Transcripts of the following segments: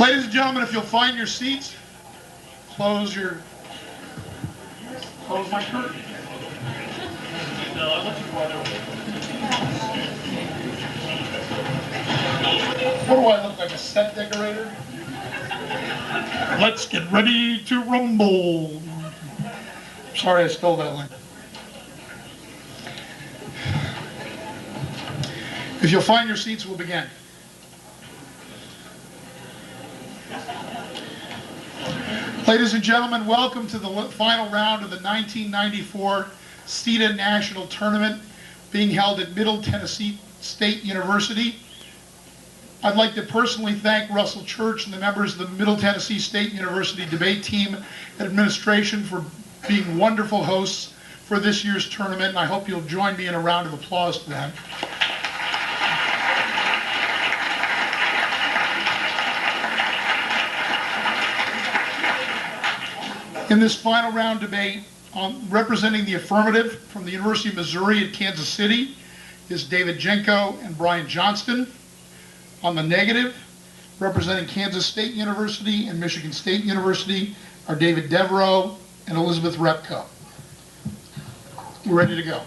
Ladies and gentlemen, if you'll find your seats, close my curtain. What do I look like, a set decorator? Let's get ready to rumble. Sorry I stole that line. If you'll find your seats, we'll begin. Ladies and gentlemen, welcome to the final round of the 1994 CEDA National Tournament being held at Middle Tennessee State University. I'd like to personally thank Russell Church and the members of the Middle Tennessee State University debate team and administration for being wonderful hosts for this year's tournament, and I hope you'll join me in a round of applause for them. In this final round debate, representing the affirmative from the University of Missouri at Kansas City is David Genco and Brian Johnston. On the negative, representing Kansas State University and Michigan State University are David Devereux and Elizabeth Repko. We're ready to go.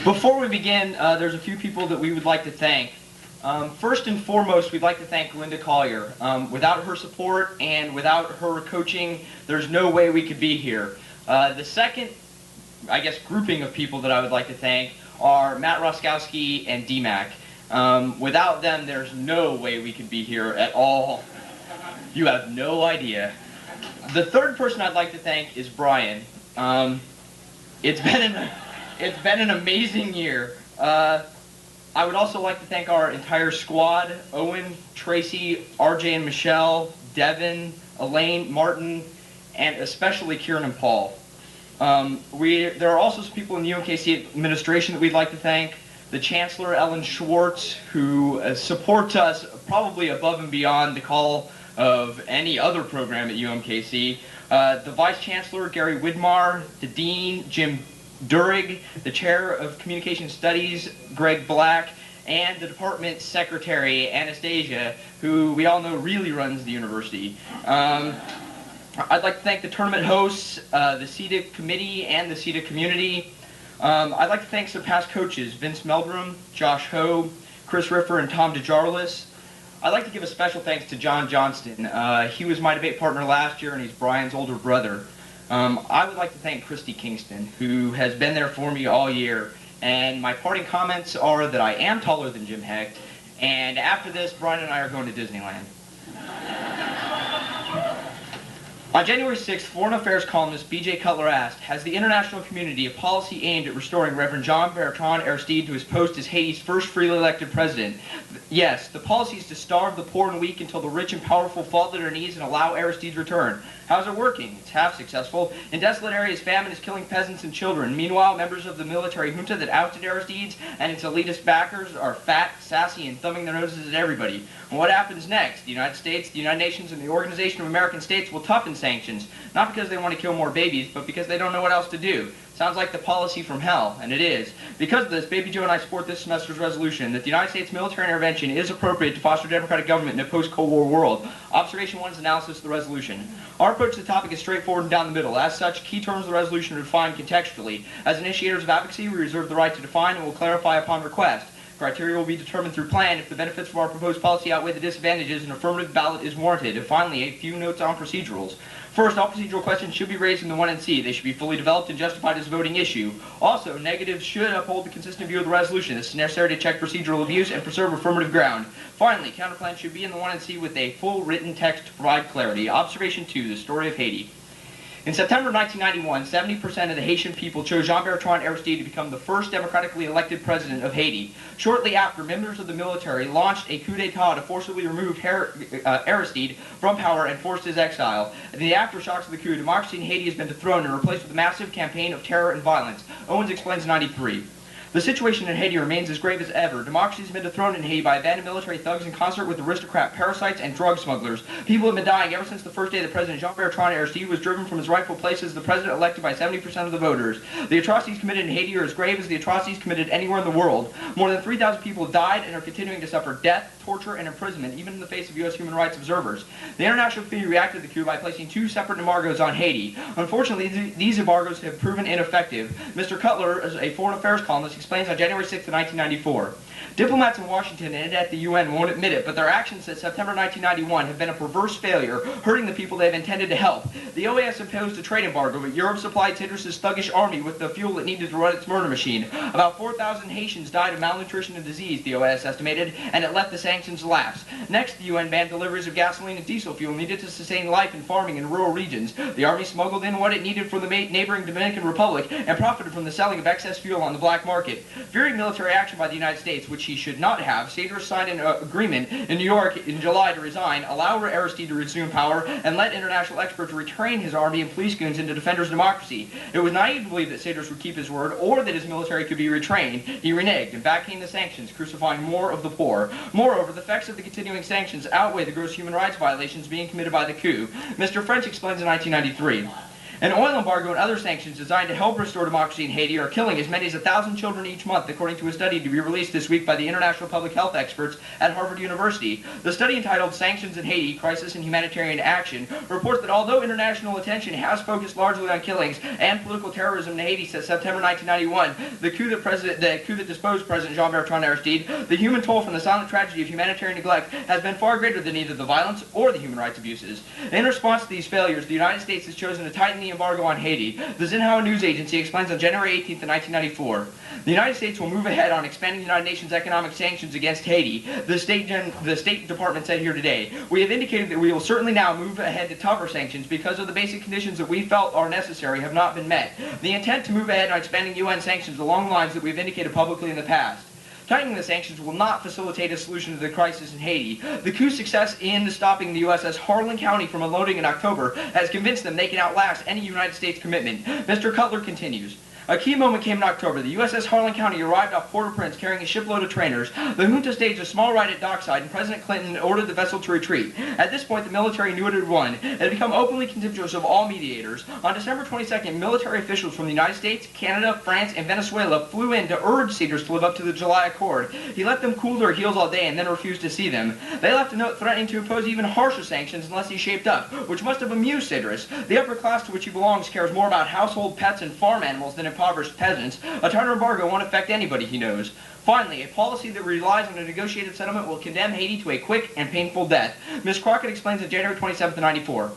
Before we begin, there's a few people that we would like to thank. First and foremost, we'd like to thank Linda Collier. Without her support and without her coaching, there's no way we could be here. The second, I guess, grouping of people that I would like to thank are Matt Roskowski and DMAC. Without them, there's no way we could be here at all. You have no idea. The third person I'd like to thank is Brian. It's been an amazing year. I would also like to thank our entire squad: Owen, Tracy, RJ and Michelle, Devin, Elaine, Martin, and especially Kieran and Paul. There are also some people in the UMKC administration that we'd like to thank. The Chancellor, Ellen Schwartz, who supports us probably above and beyond the call of any other program at UMKC. The Vice Chancellor, Gary Widmar, the Dean, Jim Durig, the Chair of Communication Studies, Greg Black, and the Department Secretary, Anastasia, who we all know really runs the university. I'd like to thank the tournament hosts, the CEDA committee, and the CEDA community. I'd like to thank some past coaches, Vince Meldrum, Josh Ho, Chris Riffer, and Tom DeJarlis. I'd like to give a special thanks to John Johnston. He was my debate partner last year, and he's Brian's older brother. I would like to thank Christy Kingston, who has been there for me all year. And my parting comments are that I am taller than Jim Hecht, and after this, Brian and I are going to Disneyland. On January 6th, Foreign Affairs columnist B.J. Cutler asked, has the international community a policy aimed at restoring Reverend Jean-Bertrand Aristide to his post as Haiti's first freely elected president? Yes, the policy is to starve the poor and weak until the rich and powerful fall to their knees and allow Aristide's return. How's it working? It's half successful. In desolate areas, famine is killing peasants and children. Meanwhile, members of the military junta that ousted Aristides and its elitist backers are fat, sassy, and thumbing their noses at everybody. And what happens next? The United States, the United Nations, and the Organization of American States will toughen sanctions, not because they want to kill more babies, but because they don't know what else to do. Sounds like the policy from hell, and it is. Because of this, Baby Joe and I support this semester's resolution that the United States military intervention is appropriate to foster democratic government in a post-Cold War world. Observation 1 is analysis of the resolution. Our approach to the topic is straightforward and down the middle. As such, key terms of the resolution are defined contextually. As initiators of advocacy, we reserve the right to define and will clarify upon request. Criteria will be determined through plan. If the benefits from our proposed policy outweigh the disadvantages, an affirmative ballot is warranted. And finally, a few notes on procedurals. First, all procedural questions should be raised in the 1NC. They should be fully developed and justified as a voting issue. Also, negatives should uphold the consistent view of the resolution. This is necessary to check procedural abuse and preserve affirmative ground. Finally, counterplans should be in the 1NC with a full written text to provide clarity. Observation 2, the story of Haiti. In September 1991, 70% of the Haitian people chose Jean-Bertrand Aristide to become the first democratically elected president of Haiti. Shortly after, members of the military launched a coup d'etat to forcibly remove Aristide from power and forced his exile. In the aftershocks of the coup, democracy in Haiti has been dethroned and replaced with a massive campaign of terror and violence. Owens explains 93. The situation in Haiti remains as grave as ever. Democracy has been dethroned in Haiti by abandoned military thugs in concert with aristocrat parasites and drug smugglers. People have been dying ever since the first day that President Jean-Bertrand Aristide was driven from his rightful place as the president elected by 70% of the voters. The atrocities committed in Haiti are as grave as the atrocities committed anywhere in the world. More than 3,000 people have died and are continuing to suffer death, torture, and imprisonment, even in the face of U.S. human rights observers. The international community reacted to the coup by placing 2 separate embargoes on Haiti. Unfortunately, these embargoes have proven ineffective. Mr. Cutler, as a foreign affairs columnist, explains on January 6, 1994. Diplomats in Washington and at the UN won't admit it, but their actions since September 1991 have been a perverse failure, hurting the people they have intended to help. The OAS imposed a trade embargo, but Europe supplied Cedrus's thuggish army with the fuel it needed to run its murder machine. About 4,000 Haitians died of malnutrition and disease, the OAS estimated, and it let the sanctions lapse. Next, the UN banned deliveries of gasoline and diesel fuel needed to sustain life and farming in rural regions. The army smuggled in what it needed from the neighboring Dominican Republic and profited from the selling of excess fuel on the black market. Fearing military action by the United States, which he should not have, Devereux signed an agreement in New York in July to resign, allow Aristide to resume power, and let international experts retrain his army and police goons into defenders of democracy. It was naive to believe that Devereux would keep his word or that his military could be retrained. He reneged, and back came the sanctions, crucifying more of the poor. Moreover, the effects of the continuing sanctions outweigh the gross human rights violations being committed by the coup. Mr. French explains in 1993. An oil embargo and other sanctions designed to help restore democracy in Haiti are killing as many as 1,000 children each month, according to a study to be released this week by the international public health experts at Harvard University. The study, entitled Sanctions in Haiti, Crisis and Humanitarian Action, reports that although international attention has focused largely on killings and political terrorism in Haiti since September 1991, the coup that disposed President Jean-Bertrand Aristide, the human toll from the silent tragedy of humanitarian neglect has been far greater than either the violence or the human rights abuses. In response to these failures, the United States has chosen to tighten the embargo on Haiti. The Xinhua news agency explains on January 18, 1994. The United States will move ahead on expanding the United Nations economic sanctions against Haiti. The State Department said here today. We have indicated that we will certainly now move ahead to tougher sanctions because of the basic conditions that we felt are necessary have not been met. The intent to move ahead on expanding UN sanctions along the lines that we've indicated publicly in the past. Tightening the sanctions will not facilitate a solution to the crisis in Haiti. The coup's success in stopping the USS Harlan County from unloading in October has convinced them they can outlast any United States commitment. Mr. Cutler continues. A key moment came in October. The USS Harlan County arrived off Port-au-Prince carrying a shipload of trainers. The junta staged a small riot at dockside, and President Clinton ordered the vessel to retreat. At this point, the military knew it had won. It had become openly contemptuous of all mediators. On December 22nd, military officials from the United States, Canada, France, and Venezuela flew in to urge Cedrus to live up to the July Accord. He let them cool their heels all day and then refused to see them. They left a note threatening to impose even harsher sanctions unless he shaped up, which must have amused Cedrus. The upper class to which he belongs cares more about household pets and farm animals than impoverished peasants. A tighter embargo won't affect anybody he knows. Finally, a policy that relies on a negotiated settlement will condemn Haiti to a quick and painful death. Ms. Crockett explains on January 27, 94.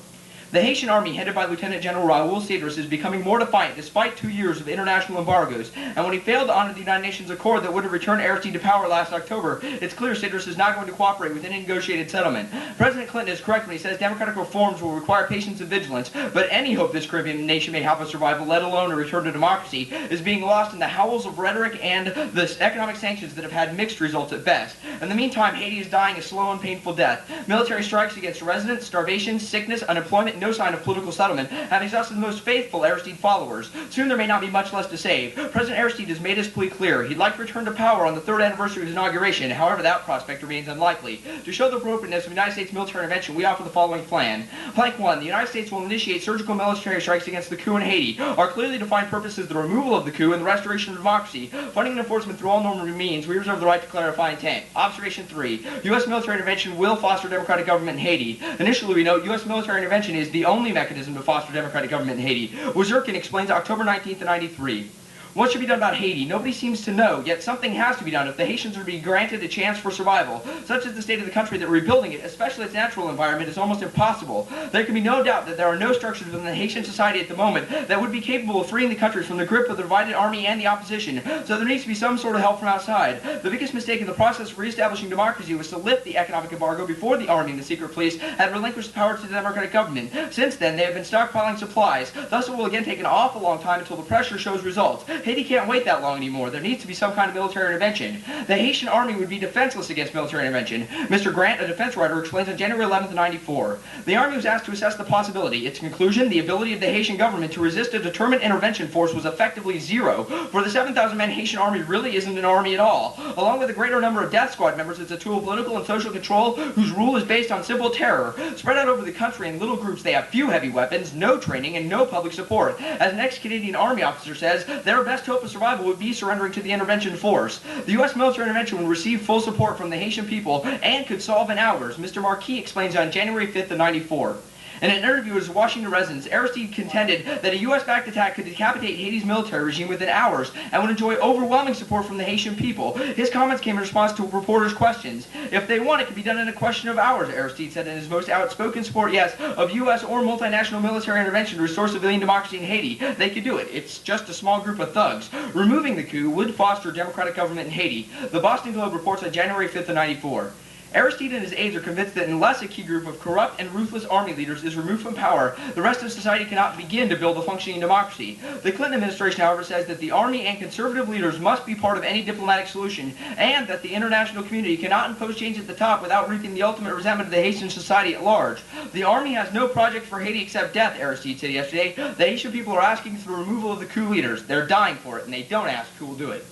The Haitian army, headed by Lieutenant General Raoul Cedrus, is becoming more defiant despite 2 years of international embargoes. And when he failed to honor the United Nations Accord that would have returned Aristide to power last October, it's clear Cedrus is not going to cooperate with any negotiated settlement. President Clinton is correct when he says democratic reforms will require patience and vigilance, but any hope this Caribbean nation may have of survival, let alone a return to democracy, is being lost in the howls of rhetoric and the economic sanctions that have had mixed results at best. In the meantime, Haiti is dying a slow and painful death. Military strikes against residents, starvation, sickness, unemployment, no sign of political settlement have exhausted the most faithful Aristide followers. Soon there may not be much less to save. President Aristide has made his plea clear. He'd like to return to power on the 3rd anniversary of his inauguration. However, that prospect remains unlikely. To show the appropriateness of United States military intervention, we offer the following plan. Plank 1. The United States will initiate surgical military strikes against the coup in Haiti. Our clearly defined purpose is the removal of the coup and the restoration of democracy. Funding and enforcement through all normal means, we reserve the right to clarify intent. Observation 3. U.S. military intervention will foster democratic government in Haiti. Initially, we note U.S. military intervention is the only mechanism to foster democratic government in Haiti. Wazirkin explains October 19th, 93. What should be done about Haiti? Nobody seems to know, yet something has to be done if the Haitians are to be granted a chance for survival. Such is the state of the country that rebuilding it, especially its natural environment, is almost impossible. There can be no doubt that there are no structures within the Haitian society at the moment that would be capable of freeing the country from the grip of the divided army and the opposition, so there needs to be some sort of help from outside. The biggest mistake in the process of reestablishing democracy was to lift the economic embargo before the army and the secret police had relinquished power to the democratic government. Since then, they have been stockpiling supplies. Thus, it will again take an awful long time until the pressure shows results. Haiti can't wait that long anymore. There needs to be some kind of military intervention. The Haitian army would be defenseless against military intervention. Mr. Grant, a defense writer, explains on January 11th, 94. The army was asked to assess the possibility. Its conclusion, the ability of the Haitian government to resist a determined intervention force was effectively zero. For the 7,000-man Haitian army really isn't an army at all. Along with a greater number of death squad members, it's a tool of political and social control whose rule is based on simple terror. Spread out over the country in little groups, they have few heavy weapons, no training, and no public support. As an ex-Canadian Army officer says, their best hope of survival would be surrendering to the intervention force. The U.S. military intervention would receive full support from the Haitian people and could solve in hours, Mr. Marquis explains on January 5th of 94. In an interview with his Washington residence, Aristide contended that a U.S.-backed attack could decapitate Haiti's military regime within hours and would enjoy overwhelming support from the Haitian people. His comments came in response to reporters' questions. If they want, it could be done in a question of hours, Aristide said in his most outspoken support, yes, of U.S. or multinational military intervention to restore civilian democracy in Haiti. They could do it. It's just a small group of thugs. Removing the coup would foster a democratic government in Haiti. The Boston Globe reports on January 5th of 94. Aristide and his aides are convinced that unless a key group of corrupt and ruthless army leaders is removed from power, the rest of society cannot begin to build a functioning democracy. The Clinton administration, however, says that the army and conservative leaders must be part of any diplomatic solution, and that the international community cannot impose change at the top without reaping the ultimate resentment of the Haitian society at large. The army has no project for Haiti except death, Aristide said yesterday. The Haitian people are asking for the removal of the coup leaders. They're dying for it, and they don't ask who will do it.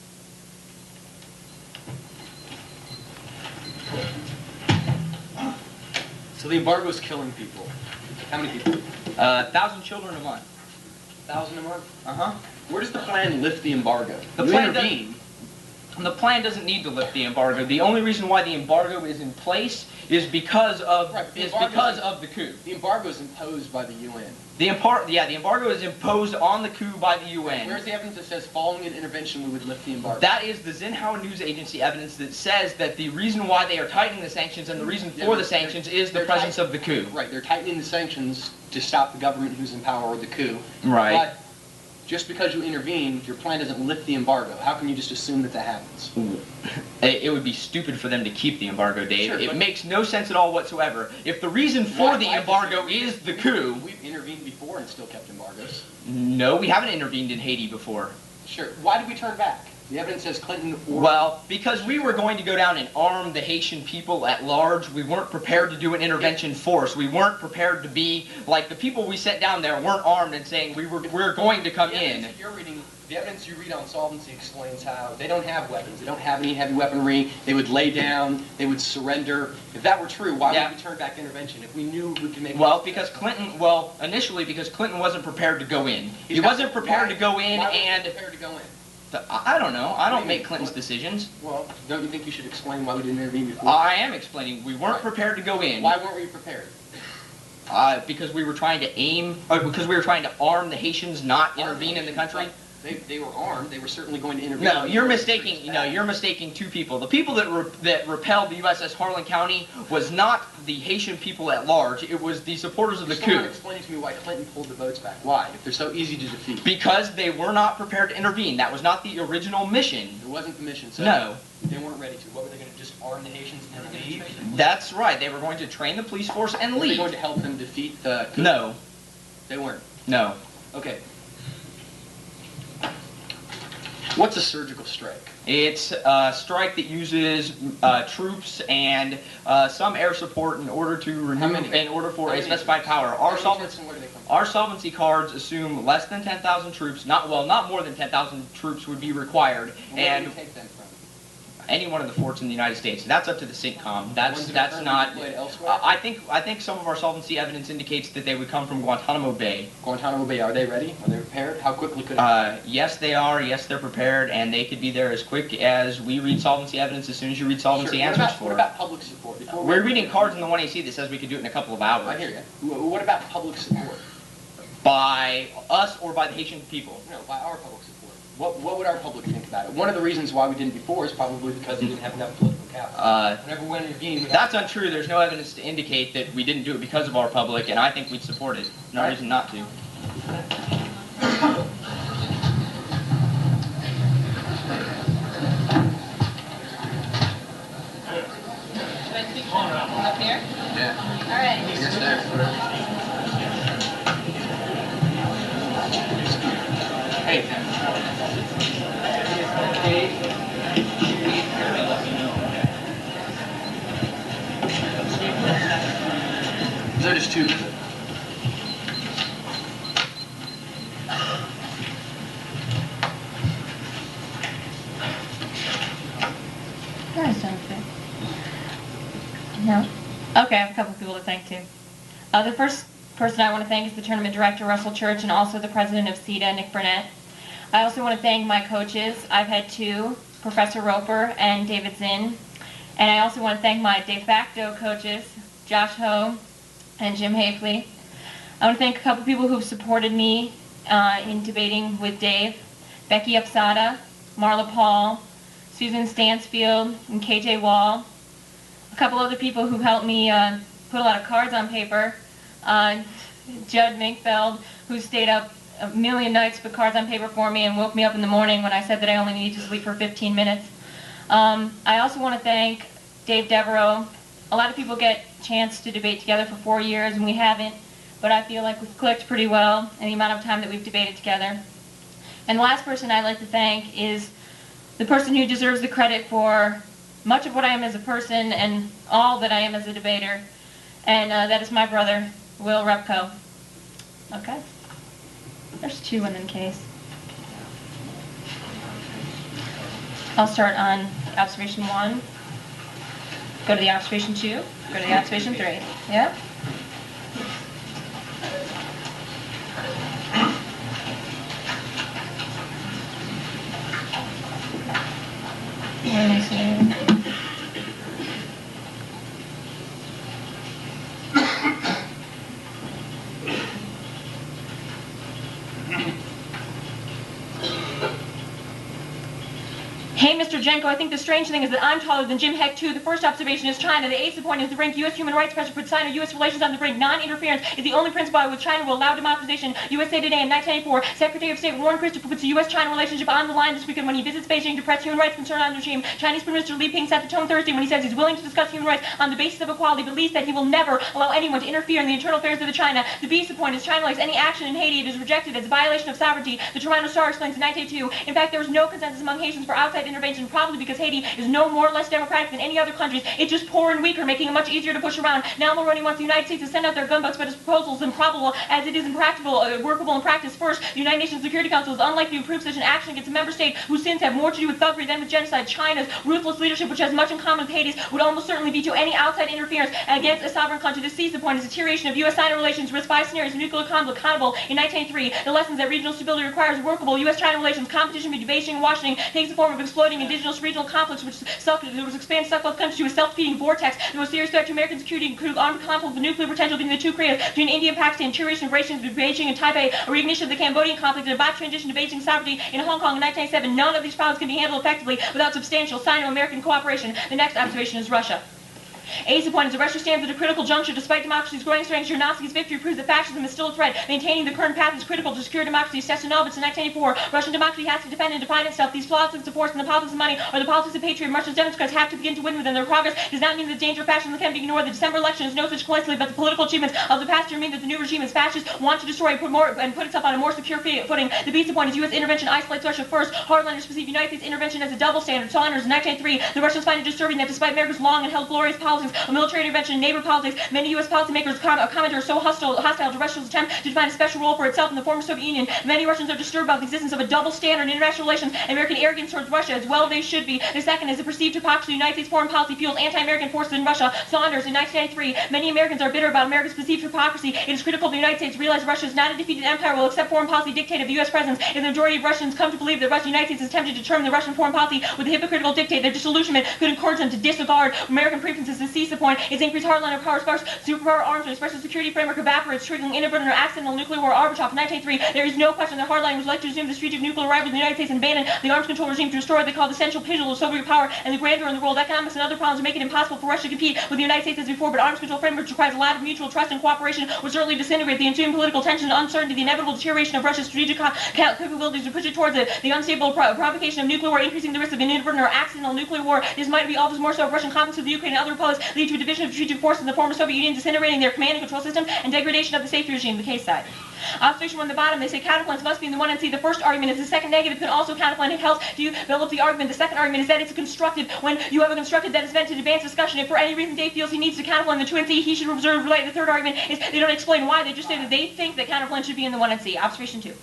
So the embargo is killing people. How many people? 1,000 children a month. 1,000 a month? Uh-huh. Where does the plan lift the embargo? The plan doesn't need to lift the embargo. The only reason why the embargo is in place is because of the coup. The embargo is imposed by the UN. The embargo is imposed on the coup by the UN. Where's the evidence that says following an intervention we would lift the embargo? That is the Xinhua news agency evidence that says that the reason why they are tightening the sanctions and the reason for the sanctions is the presence of the coup. Right, they're tightening the sanctions to stop the government who's in power or the coup. Right. But just because you intervene, your plan doesn't lift the embargo. How can you just assume that that happens? It would be stupid for them to keep the embargo, Dave. Sure, it makes no sense at all whatsoever. If the reason for the embargo is the coup... We've intervened before and still kept embargoes. No, we haven't intervened in Haiti before. Sure. Why did we turn back? The evidence says Clinton or... Well, because we were going to go down and arm the Haitian people at large. We weren't prepared to do an intervention force. We weren't prepared to be, like, the people we sent down there weren't armed and saying we're going to come in. The evidence you read on solvency explains how they don't have weapons. They don't have any heavy weaponry. They would lay down. They would surrender. If that were true, why would we turn back intervention? If we knew we could make... Initially because Clinton wasn't prepared to go in. He wasn't prepared to go in and... prepared to go in? I don't know. I don't make Clinton's decisions. Well, don't you think you should explain why we didn't intervene before? I am explaining. We weren't prepared to go in. Why weren't we prepared? Because we were trying to because we were trying to arm the Haitians, not intervene in the country. They were armed. They were certainly going to intervene. No, you're mistaking. No, you're mistaking two people. The people that repelled the USS Harlan County was not the Haitian people at large. It was the supporters of the coup. Explain to me why Clinton pulled the boats back. Why? If they're so easy to defeat. Because they were not prepared to intervene. That was not the original mission. It wasn't the mission. So no. They weren't ready to. What were they going to just arm the Haitians and leave? That's right. They were going to train the police force and leave. Were they going to help them defeat the coup? No. They weren't. No. Okay. What's a surgical strike? It's a strike that uses troops and some air support in order to remove, in order for a specified power. Our solvency cards assume less than 10,000 troops. Not more than 10,000 troops would be required. And where do we take them from? Any one of the forts in the United States. That's up to the CENTCOM. That's not. I think some of our solvency evidence indicates that they would come from Guantanamo Bay. Guantanamo Bay. Are they ready? Are they prepared? How quickly could? Yes, they are. Yes, they're prepared, and they could be there as quick as we read solvency evidence. As soon as you read solvency answers for it. What about public support? We're reading cards in the 1AC that says we could do it in a couple of hours. I hear you. What about public support? By us or by the Haitian people? No, by our public support. What would our public think about it? One of the reasons why we didn't before is probably because we didn't have enough political capital. Whenever we intervened, that's untrue. There's no evidence to indicate that we didn't do it because of our public, and I think we'd support it. No reason not to. Up here? Yeah. All right. Yes, there. Hey. Is there just two? No? Okay, I have a couple people to thank too. The first person I want to thank is the tournament director, Russell Church, and also the president of CEDA, Nick Burnett. I also want to thank my coaches. I've had two, Professor Roper and David Zinn. And I also want to thank my de facto coaches, Josh Ho and Jim Hafley. I want to thank a couple people who've supported me in debating with Dave, Becky Upsada, Marla Paul, Susan Stansfield, and KJ Wall. A couple other people who helped me put a lot of cards on paper. Judd Minkfeld, who stayed up a million nights to put cards on paper for me and woke me up in the morning when I said that I only needed to sleep for 15 minutes. I also want to thank Dave Devereux. A lot of people get a chance to debate together for 4 years, and we haven't, but I feel like we've clicked pretty well in the amount of time that we've debated together. And the last person I'd like to thank is the person who deserves the credit for much of what I am as a person and all that I am as a debater, and that is my brother, Will Repko. Okay? There's two in case. I'll start on observation 1, go to the observation 2, go to the observation 3. Yep. Let me see. Hey, Mr. Genco, I think the strange thing is that I'm taller than Jim Heck, too. The first observation is China. The eighth point is the brink. U.S. human rights pressure puts China U.S. relations on the brink. Non-interference is the only principle by which China will allow democratization. USA Today in 1994, Secretary of State Warren Christopher puts the U.S.-China relationship on the line this weekend when he visits Beijing to press human rights concern on the regime. Chinese Prime Minister Li Ping set the tone Thursday when he says he's willing to discuss human rights on the basis of equality, but Li said he will never allow anyone to interfere in the internal affairs of the China. The B point is China likes any action in Haiti. It is rejected as a violation of sovereignty. The Toronto Star explains in 1982. In fact, there was no consensus among Haitians for outside intervention, probably because Haiti is no more or less democratic than any other countries. It's just poorer and weaker, making it much easier to push around. Now Mulroney wants the United States to send out their gunboats, but his proposal is improbable as it is impractical, workable in practice. First, the United Nations Security Council is unlikely to approve such an action against a member state whose sins have more to do with thuggery than with genocide. China's ruthless leadership, which has much in common with Haiti's, would almost certainly veto any outside interference against a sovereign country. The C point is deterioration of U.S.-China relations risks 5 scenarios of nuclear conflict accountable in 1903. The lessons that regional stability requires workable U.S.-China relations. Competition between Beijing and Washington takes the form of exploiting indigenous regional conflicts, which expand both countries to a self-defeating vortex. The most serious threat to American security include armed conflict with nuclear potential between the two Koreas, between India and Pakistan, deterioration of relations between Beijing and Taipei, a reignition of the Cambodian conflict, and a bot transition to Beijing sovereignty in Hong Kong in 1997. None of these problems can be handled effectively without substantial Sino-American cooperation. The next observation is Russia. A's point is that Russia stands at a critical juncture. Despite democracy's growing strength, Zhirinovsky's victory proves that fascism is still a threat. Maintaining the current path is critical to secure democracy. Sestanovich in 1984. Russian democracy has to defend and define itself. These politics of force and the politics of money are the politics of patriotism. Russia's Democrats have to begin to win within their progress. Does not mean that the danger of fascism can be ignored. The December election is no such coincidence, but the political achievements of the past year mean that the new regime is fascist, want to destroy and put itself on a more secure footing. The B point is U.S. intervention isolates Russia first. Hardliners perceive United States intervention as a double standard. Saunders in 1903. The Russians find it disturbing that despite America's long and held glorious politics of military intervention in neighbor politics, many U.S. policymakers comment are so hostile to Russia's attempt to define a special role for itself in the former Soviet Union. Many Russians are disturbed about the existence of a double standard in international relations and American arrogance towards Russia, as well they should be. The second is the perceived hypocrisy. The United States foreign policy fuels anti-American forces in Russia. Saunders in 1993. Many Americans are bitter about America's perceived hypocrisy. It is critical the United States realize Russia is not a defeated empire will accept foreign policy dictate of the U.S. presence. If the majority of Russians come to believe that the United States is attempting to determine the Russian foreign policy with a hypocritical dictate, their disillusionment could encourage them to disregard American preferences. The C point is increased hardliner power sparks superpower arms and special security framework evaporates, triggering inadvertent or accidental nuclear war. Arbitrov in 1903. There is no question that hardliners would like to resume the strategic nuclear rivalry of the United States and abandon the arms control regime to restore what they call the central pinnacle of Soviet power and the grandeur in the world. Economics and other problems make it impossible for Russia to compete with the United States as before, but arms control framework requires a lot of mutual trust and cooperation, which certainly disintegrate the ensuing political tension and uncertainty, the inevitable deterioration of Russia's strategic capabilities to push it towards the unstable provocation of nuclear war, increasing the risk of an inadvertent or accidental nuclear war. This might be all the more so if Russian conflicts with the Ukraine and other republics force lead to a division of strategic forces in the former Soviet Union, disintegrating their command and control system and degradation of the safety regime, the case side. Observation 1 on the bottom, they say counterplans must be in the 1 and C. The first argument is the second negative can also counterplan. It helps to develop the argument. The second argument is that it's constructive. When you have a constructive that is meant to advance discussion, if for any reason Dave feels he needs to counterplan the 2 and C, he should reserve right. The third argument is they don't explain why. They just say that they think that counterplan should be in the 1 and C. Observation 2.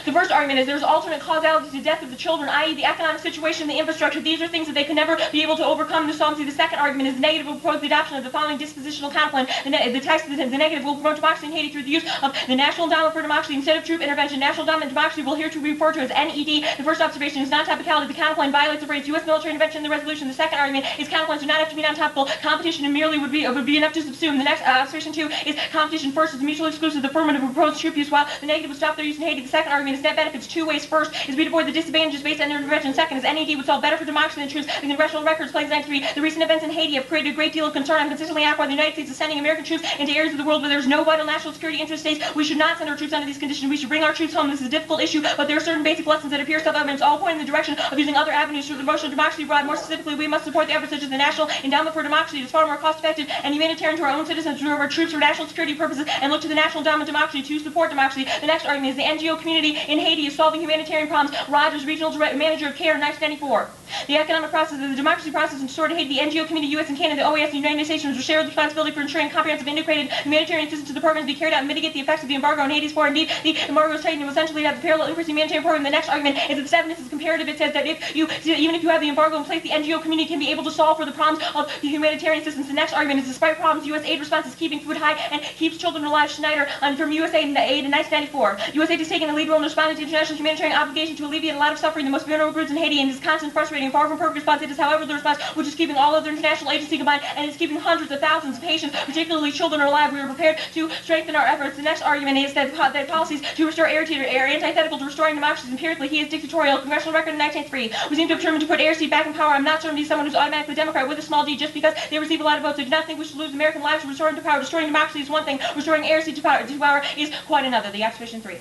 The first argument is there's alternate causality to death of the children, i.e. the economic situation and the infrastructure. These are things that they can never be able to overcome in the solvency. The second argument is negative will promote the adoption of the following dispositional counterplan. The negative will promote democracy in Haiti through the use of the National Endowment for Democracy instead of troop intervention. National Endowment democracy will here to be referred to as NED. The first observation is non-topicality. The counterplan violates the phrase U.S. military intervention in the resolution. The second argument is counterplans do not have to be non-topical. Competition and merely would be enough to subsume. The next observation 2 is competition first is mutually exclusive. The affirmative proposed troop use while the negative would stop their use in Haiti. The second argument is net benefits 2 ways. First is we avoid the disadvantages based on their intervention. Second is NED would solve better for democracy than troops. The congressional records plays 93. The recent events in Haiti have created a great deal of concern. I'm consistently asked why the United States is sending American troops into areas of the world where there's no vital national security interest states. We should not send our troops under these conditions. We should bring our troops home. This is a difficult issue, but there are certain basic lessons that appear self-evident, all pointing in the direction of using other avenues for the promotion of democracy abroad. More specifically, we must support the efforts such as the National Endowment for Democracy. It is far more cost-effective and humanitarian to our own citizens to serve our troops for national security purposes and look to the National Endowment for Democracy to support democracy. The next argument is the NGO community in Haiti is solving humanitarian problems. Rogers, Regional Manager of CARE, 1994. The economic process of the democracy process and restored Haiti, the NGO community, U.S. and Canada, the OAS, and the United Nations will share the responsibility for ensuring comprehensive, integrated humanitarian assistance to the programs be carried out and mitigate the effects of the embargo on Haiti's poor. Indeed, the embargo is tightened and will essentially have the parallel increase in humanitarian program. The next argument is that this evidence is comparative. It says that even if you have the embargo in place, the NGO community can be able to solve for the problems of the humanitarian assistance. The next argument is despite problems, U.S. aid response is keeping food high and keeps children alive. Schneider from USA Aid in 1994. USA has taken a lead role in responding to international humanitarian obligation to alleviate a lot of suffering the most vulnerable groups in Haiti, and is constant, frustrating, and far from perfect response. It is, however, the response which is keeping all other international agencies combined, and is keeping hundreds of thousands of patients, particularly children, alive. We are prepared to strengthen our efforts. The next argument is that policies to restore air are antithetical to restoring democracies empirically. He is dictatorial. Congressional record in 1903. We seem to have determined to put Airseed back in power. I'm not certain he's someone who's automatically Democrat with a small d just because they receive a lot of votes. I do not think we should lose American lives to restoring to power. Destroying democracy is one thing. Restoring Airseed to power is quite another. The observation 3.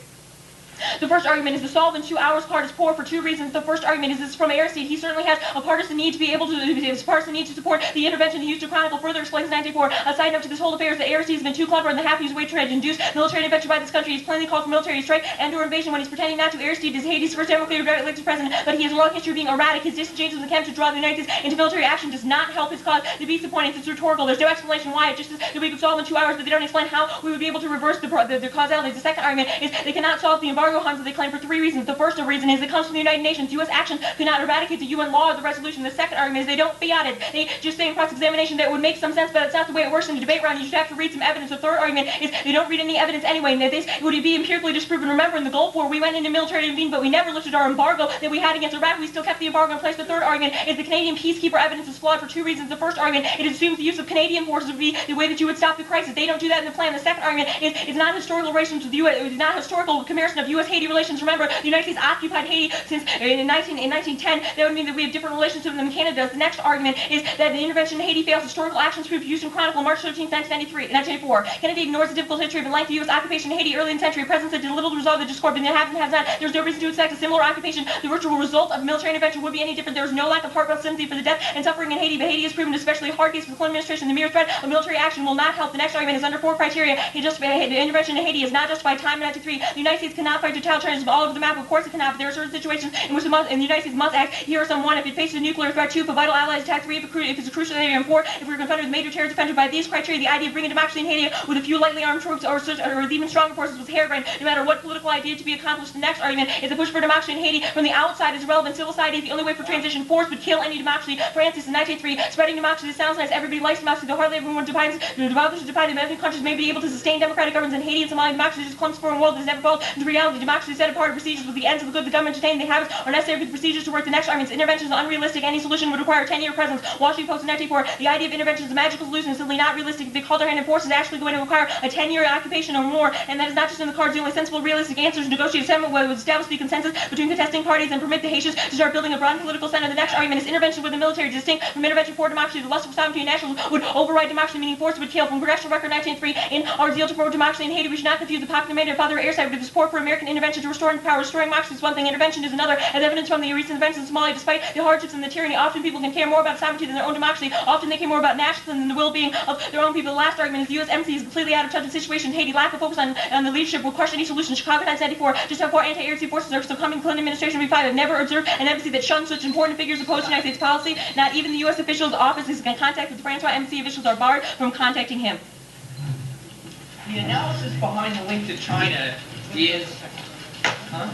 The first argument is the solve in 2 hours part is poor for 2 reasons. The first argument is this from Airseed. He certainly has a partisan need to be able to support the intervention. He used to chronicle further explains 1994. A side note to this whole affair is that Airseed has been too clever in the half-used way to try to induce military intervention by this country. He's plainly called for military strike and/or invasion when he's pretending not to. Airseed is Haiti's first democratically elected president, but he has a long history of being erratic. His disingenuous attempt to draw the United States into military action does not help his cause. The beast disappointing. It's rhetorical. There's no explanation why. It just says that we could solve in 2 hours, but they don't explain how we would be able to reverse the causality. The second argument is they cannot solve the embargo harms that they claim for 3 reasons. The first reason is it comes from the United Nations. U.S. action cannot eradicate the UN law or the resolution. The second argument is they don't fiat it. They just say in cross-examination that it would make some sense, but it's not the way it works in the debate round. You should have to read some evidence. The third argument is they don't read any evidence anyway, and that this would be empirically disproven. Remember, in the Gulf War, we went into military intervention, but we never lifted our embargo that we had against Iraq. We still kept the embargo in place. The third argument is the Canadian peacekeeper evidence is flawed for 2 reasons. The first argument, it assumes the use of Canadian forces would be the way that you would stop the crisis. They don't do that in the plan. The second argument is it's not historical relations to the U.S. It's not historical comparison of U.S.-Haiti relations. Remember, the United States occupied Haiti since in 1910. That would mean that we have different relations to them than Canada does. The next argument is that the intervention in Haiti fails. Historical actions proved Houston Chronicle, March 13, 1994. Canada ignores the difficult history of a lengthy U.S. occupation in Haiti early in the century. Presidents that did little to resolve the discord, but they have and have not. There's no reason to expect a similar occupation. The virtual result of military intervention would be any different. There is no lack of heartfelt sympathy for the death and suffering in Haiti, but Haiti has proven especially a hard case for the Clinton administration. The mere threat of military action will not help. The next argument is under 4 criteria. The intervention in Haiti is not justified. Time in 1993. The United States cannot fight totalitarianism all over the map. Of course it cannot, but there are certain situations in which the United States must act. Here are some. 1, if it faces a nuclear threat. 2, if a vital allies attack. 3, if it's a crucial area. And 4, if we're confronted with major terrorist offended by these criteria. The idea of bringing democracy in Haiti with a few lightly armed troops or even stronger forces was harebrained. No matter what political idea to be accomplished. The next argument is the push for democracy in Haiti from the outside is relevant. Civil society is the only way for transition. Force would kill any democracy. Francis in 1903, spreading democracy sounds nice. Everybody likes democracy, though hardly everyone defines the developers of American countries may be able to sustain democratic governments in Haiti and Somalia. Democracy just clumps for a world that has never evolved into reality. Democracy set apart of procedures with the ends of the good the government attained. The habits are necessary for the procedures to work. The next argument is intervention is unrealistic. Any solution would require a 10-year presence. Washington Post in 1994. The idea of intervention is a magical solution is simply not realistic. If they called their hand in force is actually going to require a 10-year occupation or more, and that is not just in the cards. The only sensible, realistic answer is to negotiate a settlement where it would establish the consensus between contesting parties and permit the Haitians to start building a broad political center. The next argument is intervention with the military distinct from intervention for democracy. The lust for sovereignty and nationalism would override democracy, meaning force would kill. From Congressional Record 1903, in our zeal to promote democracy in Haiti, we should not confuse the popular mandate of Father Airside with the support for American intervention to restore power. Restoring democracy is one thing, intervention is another. As evidence from the recent events in Somalia, despite the hardships and the tyranny, often people can care more about sovereignty than their own democracy. Often they care more about nationalism than the well-being of their own people. The last argument is the U.S. embassy is completely out of touch with the situation in Haiti. Lack of focus on the leadership will crush any solution. Chicago Times 94, just how far anti-agency forces are succumbing. Clinton administration replied, have never observed an embassy that shuns such important figures opposed to United States policy. Not even the U.S. official's office is in contact with Francois. Embassy officials are barred from contacting him. The analysis behind the link to China is... Huh?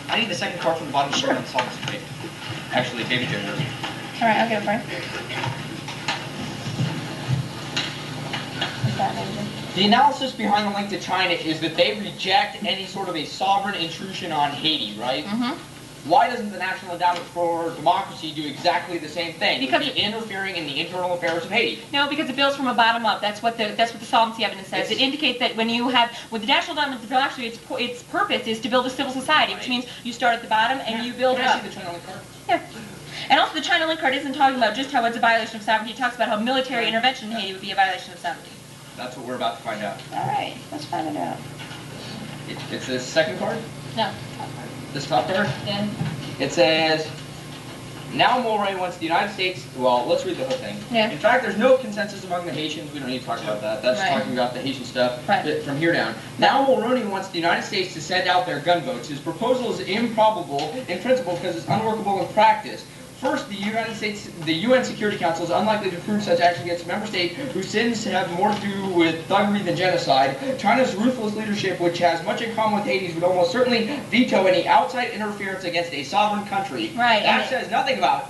I need the second card from the bottom of the solvency page. Actually, Baby Joe knows. All right, I'll get it, Brian. What's that, Baby Joe? The analysis behind the link to China is that they reject any sort of a sovereign intrusion on Haiti, right? Mm-hmm. Why doesn't the National Endowment for Democracy do exactly the same thing? Because it would be interfering in the internal affairs of Haiti. No, because it builds from a bottom up. That's what the solvency evidence says. It indicates that when you have, with the National Endowment for Democracy, its purpose is to build a civil society, which means you start at the bottom and you build Can up. I see the China link card? Yeah. And also the China link card isn't talking about just how it's a violation of sovereignty. It talks about how military intervention in Haiti would be a violation of sovereignty. That's what we're about to find out. All right, let's find it out. It's this second card? No, top card. This top card? Then. It says, now Mulroney wants the United States, well, let's read the whole thing. Yeah. In fact, there's no consensus among the Haitians. We don't need to talk about that. That's Right. talking about the Haitian stuff Right. from here down. Now Mulroney wants the United States to send out their gunboats. His proposal is improbable in principle because it's unworkable in practice. First, the UN Security Council is unlikely to approve such action against a member state whose sins have more to do with thuggery than genocide. China's ruthless leadership, which has much in common with Haiti's, would almost certainly veto any outside interference against a sovereign country. Right. That says nothing about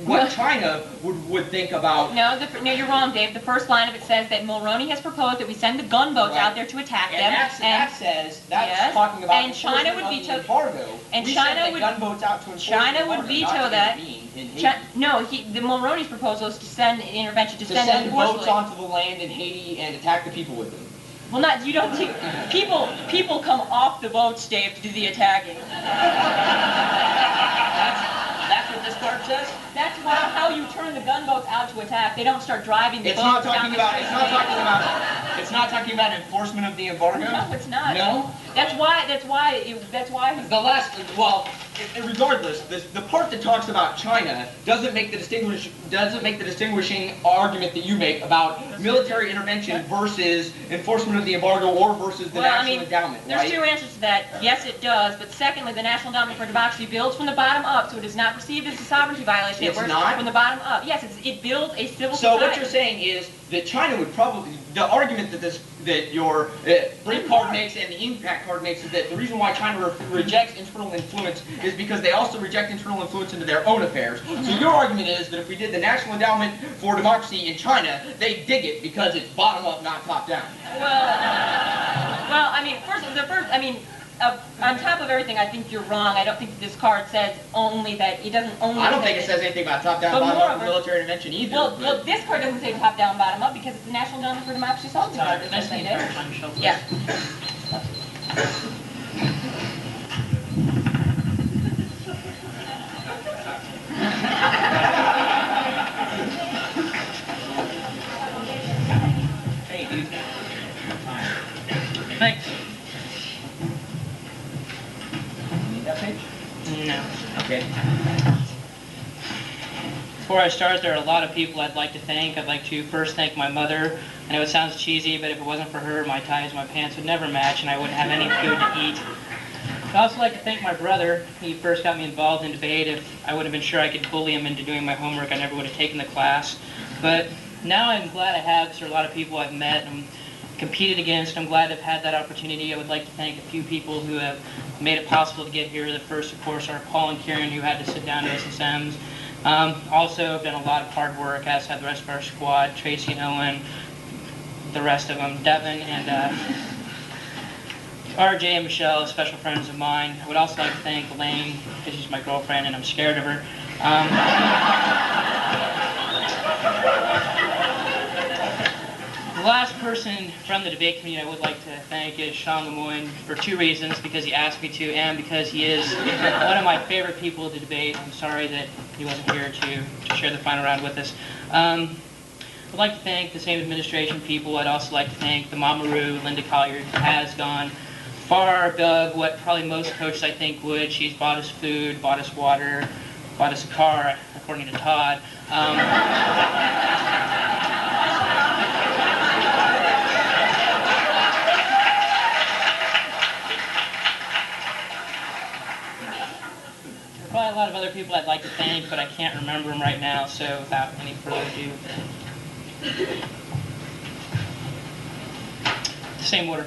what China would think about. No, no, you're wrong, Dave. The first line of it says that Mulroney has proposed that we send the gunboats out there to attack them. That says that's yes, talking about and China would veto the embargo. and we China sent the would gunboats out to enforce China the would embargo, veto not to that. intervene in Haiti. No, the Mulroney's proposal is to send an intervention to send them boats forcefully. onto the land in Haiti and attack the people with them. Well, not you don't think people come off the boats, Dave, to do the attacking. That's what this card says. That's how you turn the gunboats out to attack. They don't start driving the It's boats not talking down about. the It's not talking about. It's not talking about enforcement of the embargo. No, it's not. No. That's why. The last. Well, regardless, the part that talks about China doesn't make the distinguishing argument that you make about military intervention versus enforcement of the embargo or versus the national endowment. There's right? two answers to that. Yes, it does. But secondly, the National Endowment for Democracy builds from the bottom up, so it is not perceived as a sovereignty violation. It's it works not? from the bottom up. Yes, it builds a civil So society. what you're saying is that China would probably, the argument that your BRIC card makes and the impact card makes is that the reason why China rejects internal influence is because they also reject internal influence into their own affairs. So your argument is that if we did the National Endowment for Democracy in China, they'd dig it because it's bottom up, not top down. Well, I mean, on top of everything, I think you're wrong. I don't think that this card says only that. It doesn't only. I don't think it says anything about top down, But bottom up, moreover- military intervention either. Well, this card doesn't say top down, bottom up because it's the National Endowment for Democracy solvency card. It doesn't say that. Yeah. Thanks. Need that page? No. Okay. Before I start, there are a lot of people I'd like to thank. I'd like to first thank my mother. I know it sounds cheesy, but if it wasn't for her, my ties, my pants would never match, and I wouldn't have any food to eat. I'd also like to thank my brother. He first got me involved in debate. If I would have been sure I could bully him into doing my homework, I never would have taken the class. But now I'm glad I have, because there are a lot of people I've met and competed against. I'm glad I've had that opportunity. I would like to thank a few people who have made it possible to get here. The first, of course, are Paul and Kieran, who had to sit down to SSMs. Also, I've done a lot of hard work, as have the rest of our squad, Tracy and Owen, the rest of them, Devin, and RJ and Michelle, special friends of mine. I would also like to thank Elaine, because she's my girlfriend and I'm scared of her. The last person from the debate committee I would like to thank is Sean Lemoyne for two reasons: because he asked me to and because he is one of my favorite people to debate. I'm sorry that he wasn't here to share the final round with us. I'd like to thank the same administration people. I'd also like to thank the Mamaroo, Linda Collier, who has gone far above what probably most coaches I think would. She's bought us food, bought us water, bought us a car, according to Todd. Probably a lot of other people I'd like to thank, but I can't remember them right now, so without any further ado. Same order.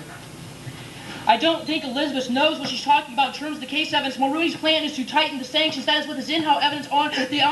I don't think Elizabeth knows what she's talking about in terms of the case evidence. Mulrooney's plan is to tighten the sanctions. That is what the Zinhao evidence on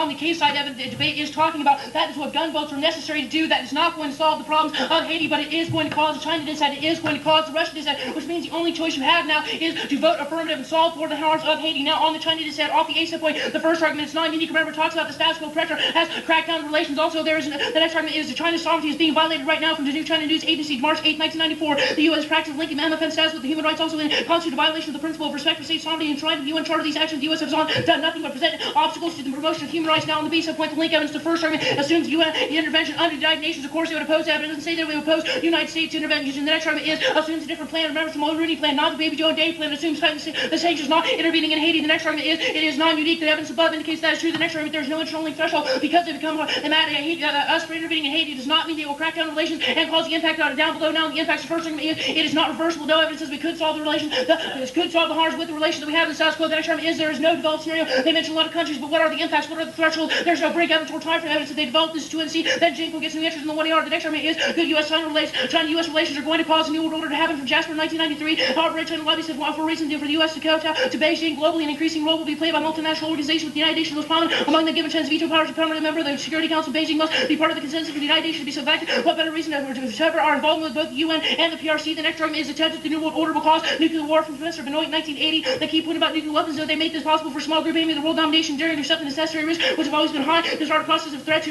the case side evidence debate is talking about. That is what gunboats are necessary to do. That is not going to solve the problems of Haiti, but it is going to cause the China dissent. It is going to cause the Russian dissent, which means the only choice you have now is to vote affirmative and solve for the harms of Haiti. Now, on the China dissent, off the ASA point, the first argument is non-unique. Remember, talks about the status quo pressure has cracked down relations. Also, the next argument is that China's sovereignty is being violated right now from the new China News Agency, March 8, 1994. The U.S. practice of linking man offense status with the human rights also constitute a violation of the principle of respect for state sovereignty and enshrined in the UN Charter. These actions, the U.S. has done nothing but present obstacles to the promotion of human rights. Now, on the B point, the link evidence, the first argument assumes UN intervention under the United Nations. Of course, they would oppose that, but it doesn't say that we would oppose United States intervention. The next argument is assumes a different plan. Remember, the Mulrooney plan, not the Baby Joe and Dave plan. Assumes the sanctions not intervening in Haiti. The next argument is it is non-unique. The evidence above indicates that is true. The next argument, there is no internal link threshold because they become mad at us for intervening in Haiti. Does not mean they will crack down on relations and cause the impact down below. Now, the impacts. The first argument is it is not reversible. No evidence says we could solve the relations. Could solve the harms with the relations that we have in the status quo. The next argument is there is no developed scenario. They mention a lot of countries, but what are the impacts? What are the thresholds? There's no break evidence or time for evidence that they develop this to and see. Then Genco gets new interest in the 1AR. The next argument is good China-U.S. relations are going to cause a new world order to happen from Jasper in 1993. However, China lobbies have for a reason for the U.S. to kowtow to Beijing globally. An increasing role will be played by multinational organizations with the United Nations most prominent among them. Given China's veto powers to permanent member of the Security Council, Beijing must be part of the consensus for the United Nations to be selected. What better reason to sever our involvement with both the UN and the PRC? The next argument is attempted the new world order will cause nuclear war from Mr. Benoit in 1980. They keep putting about nuclear weapons, though they make this possible for a small group aiming at the world domination, daring to accept the necessary risk, which have always been high. The start of process of threat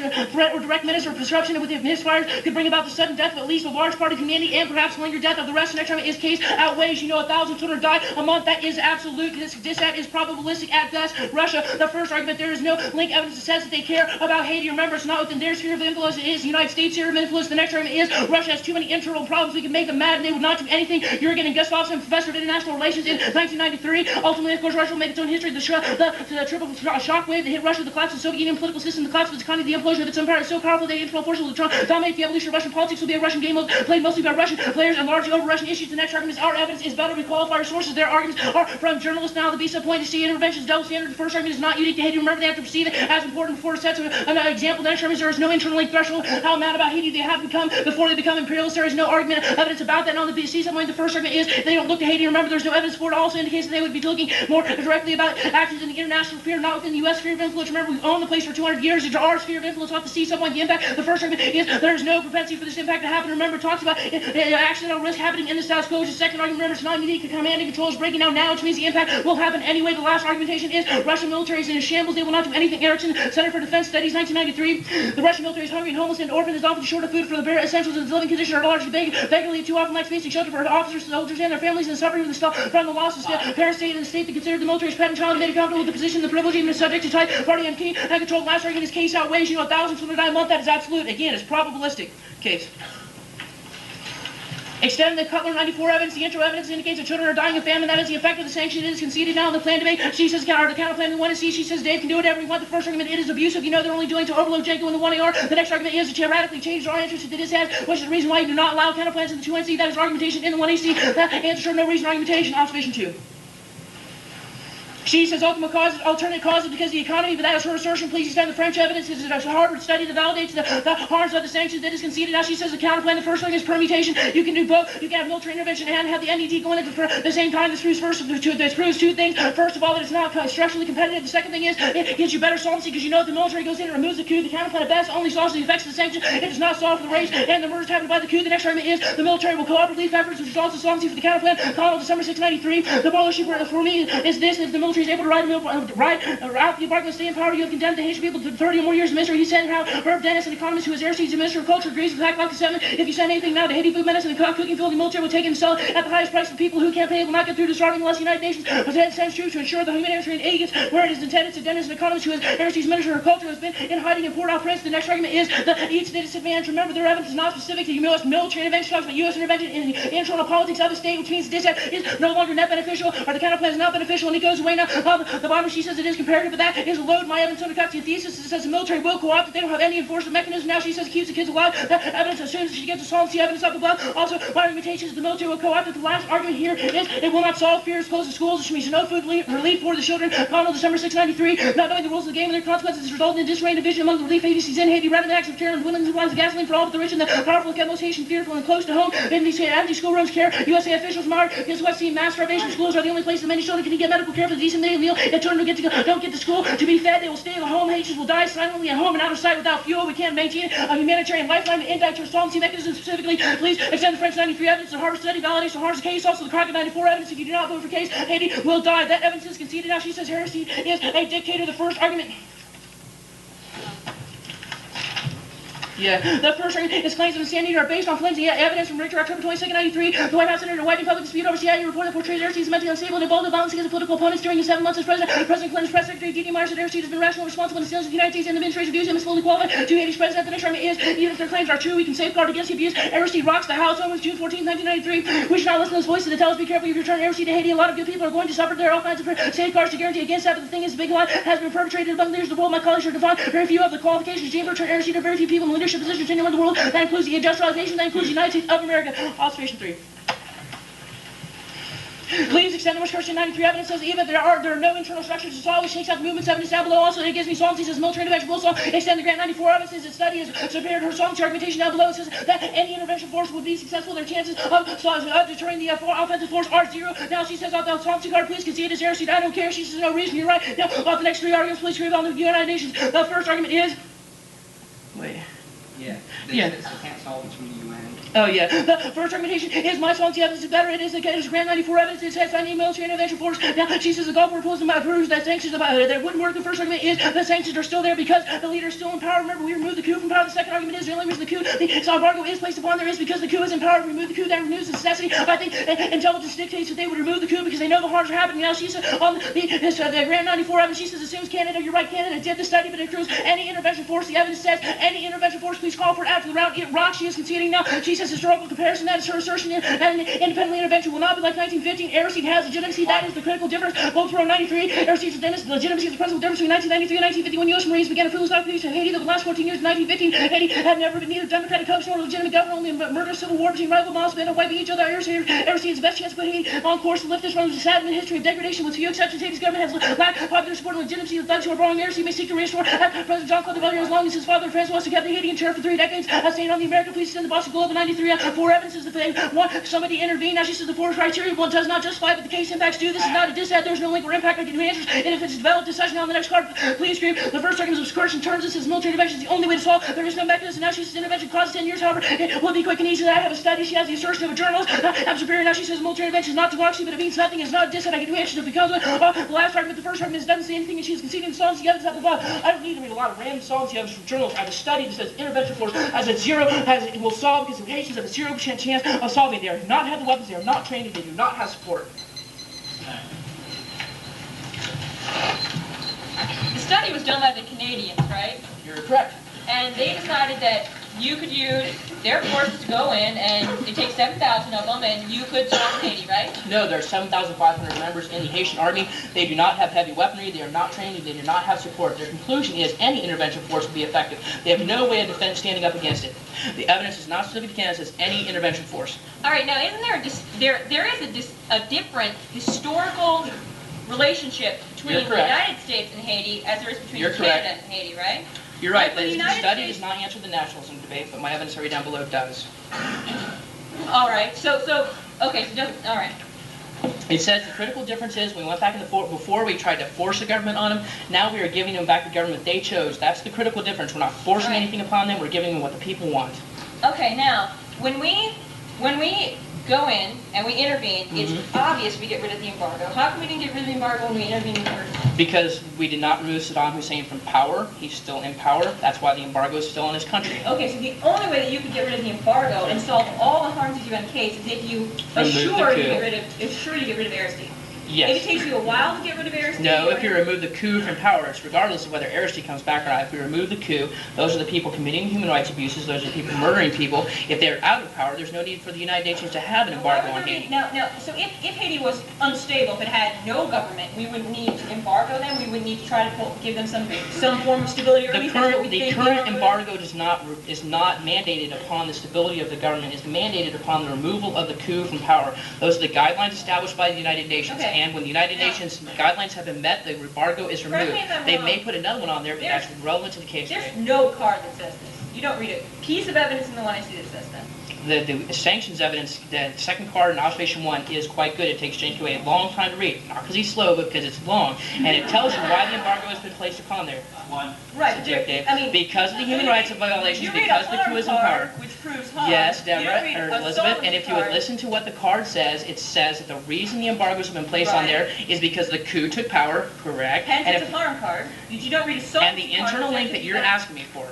or direct menace or disruption with the misfires could bring about the sudden death of at least a large part of humanity and perhaps lingering death of the rest. The next time is case outweighs, 1,000 children die a month. That is absolute. This dissent is probabilistic at best. Russia, the first argument, there is no link evidence that says that they care about Haiti. Remember, it's not within their sphere of influence. It is the United States sphere of influence. The next argument is Russia has too many internal problems. We can make them mad and they would not do anything. Jurgen and Gustafsson, professor of international relations in 1993. Ultimately, of course, Russia will make its own history. The triple shock wave that hit Russia, the collapse of the Soviet Union political system, the collapse of its economy, the implosion of its empire is so powerful that internal forces will dominate the evolution of Russian politics. Will be a Russian game played mostly by Russian players and largely over Russian issues. The next argument is our evidence is better. We qualify our sources. Their arguments are from journalists. Now, the B-sub point is interventions double standard. The first argument is not unique to Haiti. Remember, they have to perceive it as important before it sets an example. The next argument is there is no internal link threshold. How mad about Haiti they have become before they become imperialists. There is no argument evidence about that. And on the B-sub point, the first argument is they don't look to Haiti. Remember, there's no evidence for it. Also indicates that they would be looking more directly about actions in the international sphere, not within the U.S. sphere of influence. Remember, we've owned the place for 200 years. It's our sphere of influence. Off the C-sub point, the impact. The first argument is there is no propensity for this impact to happen. Remember, it talks about accidental risk happening in the status quo. The second argument, remember, it's not unique. The command and control is breaking down now, which means the impact will happen anyway. The last argumentation is Russian military is in a shambles. They will not do anything. Erickson, Center for Defense Studies, 1993. The Russian military is hungry and homeless and orphaned, is often short of food for the bare essentials of its living condition are largely beggarly. Too often lacks basic shelter for officers, soldiers, and their families, and suffering from the loss of parents, state, and the state that considered the military's pet and child and made it comfortable with the position, the privilege, even subject to tight party and key and control. Last argument is case outweighs, 1,000 children die a month. That is absolute. Again, it's probabilistic case. Extending the Cutler 94 evidence, the intro evidence indicates that children are dying of famine. That is the effect of the sanction. It is conceded now in the plan debate. She says, the counter plan we want to see. She says, Dave can do whatever we want. The first argument, it is abusive. They're only doing to overload Genco in the 1AR. The next argument is to radically change our interest that this has, which is the reason why you do not allow counter plans in the 2NC. That is argumentation in the 1AC. That answer showed no reason argumentation. Observation 2. She says ultimate causes, alternate causes because of the economy, but that is her assertion. Please extend the French evidence. This is a Harvard study that validates the harms of the sanctions that is conceded. Now she says the counterplan, the first thing is permutation. You can do both. You can have military intervention and have the NET going at the same time. This proves two things. First of all, that it's not structurally competitive. The second thing is it gives you better solvency because you know if the military goes in and removes the coup, the counterplan at best only solves the effects of the sanctions. It does not solve for the rage and the murders happened by the coup. The next argument is the military will co-op relief efforts, which is also solvency for the counterplan. Call December 6, 1993. The ball issue for me is this: if the military military is able to ride out the embargo and stay in power, you have condemned the Haitian people to 30 or more years of misery. He sent out Herb Dennis, an economist who is Aristide's Minister of Culture, agrees with Act like the 7. If you send anything now to Haiti food menace and the cooking field, the military will take it and sell it at the highest price for people who can't pay, will not get through to starving unless the United Nations sends troops to ensure the humanitarian aid gets where it is intended. So Dennis, an economist who is Aristide's Minister of Culture, has been in hiding in Port-au-Prince. The next argument is that each state is disadvantaged. Remember, their evidence is not specific to U.S. military intervention, talks about U.S. intervention in the internal politics of the state, which means this is no longer net beneficial, or the counterplan is not beneficial, and it goes away now. The bottom, she says it is comparative, but that is a load. My evidence undercuts the thesis. It says the military will co-opt, that they don't have any enforcement mechanism. Now she says it keeps the kids alive. That evidence, as soon as she gets the solvency evidence up above. Also, my argumentation is the military will co-opt. The last argument here is it will not solve fears, close the schools, which means no food relief for the children. Connell, December 6, 93. Not knowing the rules of the game and their consequences has resulted in disarray and division among the relief agencies in Haiti. Rather than acts of terror and women supplies of gasoline for all but the rich and the powerful, kept most Haitian fearful and close to home. In these empty schoolrooms care, USA officials mark against West Sea mass starvation. Schools are the only place that many children can get medical care for the decent meal. If children don't get to school to be fed, they will stay at home. Haitians will die silently at home and out of sight without fuel. We can't maintain a humanitarian lifeline. The indict to solvency mechanism specifically. Please extend the French 93 evidence. The Harvard study validates the Harvard's case. Also the Crockett 94 evidence. If you do not vote for case, Haiti will die. That evidence is conceded. Now she says heresy is a dictator. The first argument. Yeah, the first argument is claims of insanity are based on flimsy evidence from Richard October 22, 1993. The White House entered a wide public dispute over CIA report that portrays Aristide as mentally unstable and involved in violence against political opponents during his 7 months as president. President Clinton's press secretary, D.D. Myers, said Aristide has been rational and responsible in the sins of the United States and the administration views him as fully qualified to Haiti's president. The next argument is, even if their claims are true, we can safeguard against the abuse. Aristide rocks the House home with June 14, 1993. We should not listen to those voices that tell us be careful if you return Aristide to Haiti. A lot of good people are going to suffer. There are all kinds of safeguards to guarantee against that, but the thing is, the big lie has been perpetrated among leaders of the world. My colleagues are defined very few of the qualifications to return Aristide to very few people in leadership positions anywhere in the world. That includes the industrialization, that includes the United States of America. Observation 3. Please extend the Christian 93 evidence says even there are no internal structures to solve, which takes out the movements evidence down below. Also, it gives me solvency, says military intervention will solve. Extend the Grant 94 evidence says its study is superior to her solvency argumentation down below. It says that any intervention force would be successful. Their chances of deterring the offensive force are 0. Now she says, the solvency card, please concede as Aristide. I don't care. She says, no reason. You're right. Now, about the next 3 arguments, please agree on the United Nations. The first argument is... Wait. Yeah. Yeah. They can't solve it from the UN. Oh yeah. The first argumentation is my solvency evidence is better. It is Grant 94 evidence. It says I need military intervention force. Now she says the Gulf War proves that sanctions that wouldn't work. The first argument is the sanctions are still there because the leader is still in power. Remember, we removed the coup from power. The second argument is the only reason the coup, the embargo is placed upon there is because the coup is in power. We remove the coup, that removes the necessity. I think intelligence dictates that they would remove the coup because they know the harms are happening. Now she says on the Grant 94 evidence, she says assumes Canada. You're right, Canada did the study, but it proves any intervention force. The evidence says any intervention force. Please call for it after the round. Iraq. She is conceding now. She says historical comparison. That is her assertion, and independent intervention will not be like 1915. Aristide has legitimacy. That is the critical difference. Both were in 93. Aristide's legitimacy is the principal difference between 1993 and 1951. U.S. Marines began a fruitless occupation of Haiti that the last 14 years of 1915. Haiti had never been neither democratic coach nor legitimate government, only a murderous civil war between rival mobs men wiping each other. Aristide's best chance to put Haiti on course to lift us from the saddened history of degradation with few exceptions. Haiti's government has lacked popular support and legitimacy. The thugs who are borrowing Aristide may seek to restore President Johnston as long as his father Francois kept Haiti in chair for 3 decades. Staying on the American police in the Boston Globe in 93. 4 evidences the thing. 1, somebody intervened. Now she says the 4 criteria. 1 does not justify, but the case impacts do. This is not a dissent. There's no link or impact. I can do answers. And if it's developed decision on the next card, please scream. The first argument is coercion turns this as military intervention is the only way to solve. There is no mechanism. Now she says intervention causes 10 years. However, it will be quick and easy. I have a study. She has the assertion of a journalist. I'm superior. Now she says military intervention is not democracy, but it means nothing. It's not a dissent. I can do answers if it becomes one. The last argument, the first argument, doesn't say anything, and she is conceding the solvency evidence at the bottom. I don't need to read a lot of random solvency evidence from journals. I have a study that says intervention force has a 0, it will solve because the Haitians have a 0% chance of solving. They do not have the weapons. They are not trained. They do not have support. The study was done by the Canadians, right? You're correct. And they decided that you could use their forces to go in, and it takes 7,000 of them, and you could solve Haiti, right? No, there are 7,500 members in the Haitian army. They do not have heavy weaponry. They are not trained. They do not have support. Their conclusion is any intervention force will be effective. They have no way of standing up against it. The evidence is not specific to Canada. It says any intervention force. All right, now isn't there a different historical relationship between the United States and Haiti as there is between Canada and Haiti, right? You're right, Like but the the United study States- does not answer the nationalism debate, but my evidence right down below does. All right, all right. It says the critical difference is we went back in before we tried to force the government on them. Now we are giving them back the government they chose. That's the critical difference. We're not forcing anything upon them. We're giving them what the people want. Okay, now when we go in and we intervene, it's obvious we get rid of the embargo. How come we didn't get rid of the embargo when we intervened in the first place? Because we did not remove Saddam Hussein from power. He's still in power. That's why the embargo is still in his country. Okay, so the only way that you could get rid of the embargo and solve all the harms that you have in case is if you assure you get rid of Aristide. Yes. If it takes you a while to get rid of Aristide. No, if you remove the coup from power, it's regardless of whether Aristide comes back or not. If we remove the coup, those are the people committing human rights abuses. Those are the people murdering people. If they're out of power, there's no need for the United Nations to have an embargo on Haiti. Now, so if Haiti was unstable, if it had no government, we wouldn't need to embargo them. We would need to try to give them some form of stability. Or The current embargo is not mandated upon the stability of the government. It's mandated upon the removal of the coup from power. Those are the guidelines established by the United Nations. Okay. And when the United Nations guidelines have been met, the embargo is removed. They may put another one on there, but that's relevant to the case There's today. no card that says this. You don't read a piece of evidence in the one I see that says that. The sanctions evidence, the second card in observation 1 is quite good. It takes Genco a long time to read. Not because he's slow, but because it's long. And it tells you why the embargo has been placed upon there. Right. Subjective. I mean, Because of the human rights violations, you read because a the coup is in harm power. card, which proves harm. Yes, You don't Deborah, read or a Elizabeth, solvency and if you would card. listen to what the card says, it says that the reason the embargoes have been placed on Right. there is because the coup took power, correct? Hence, And, it's a harm card. You don't read a solvency and the card internal that link says that you're it's asking me for.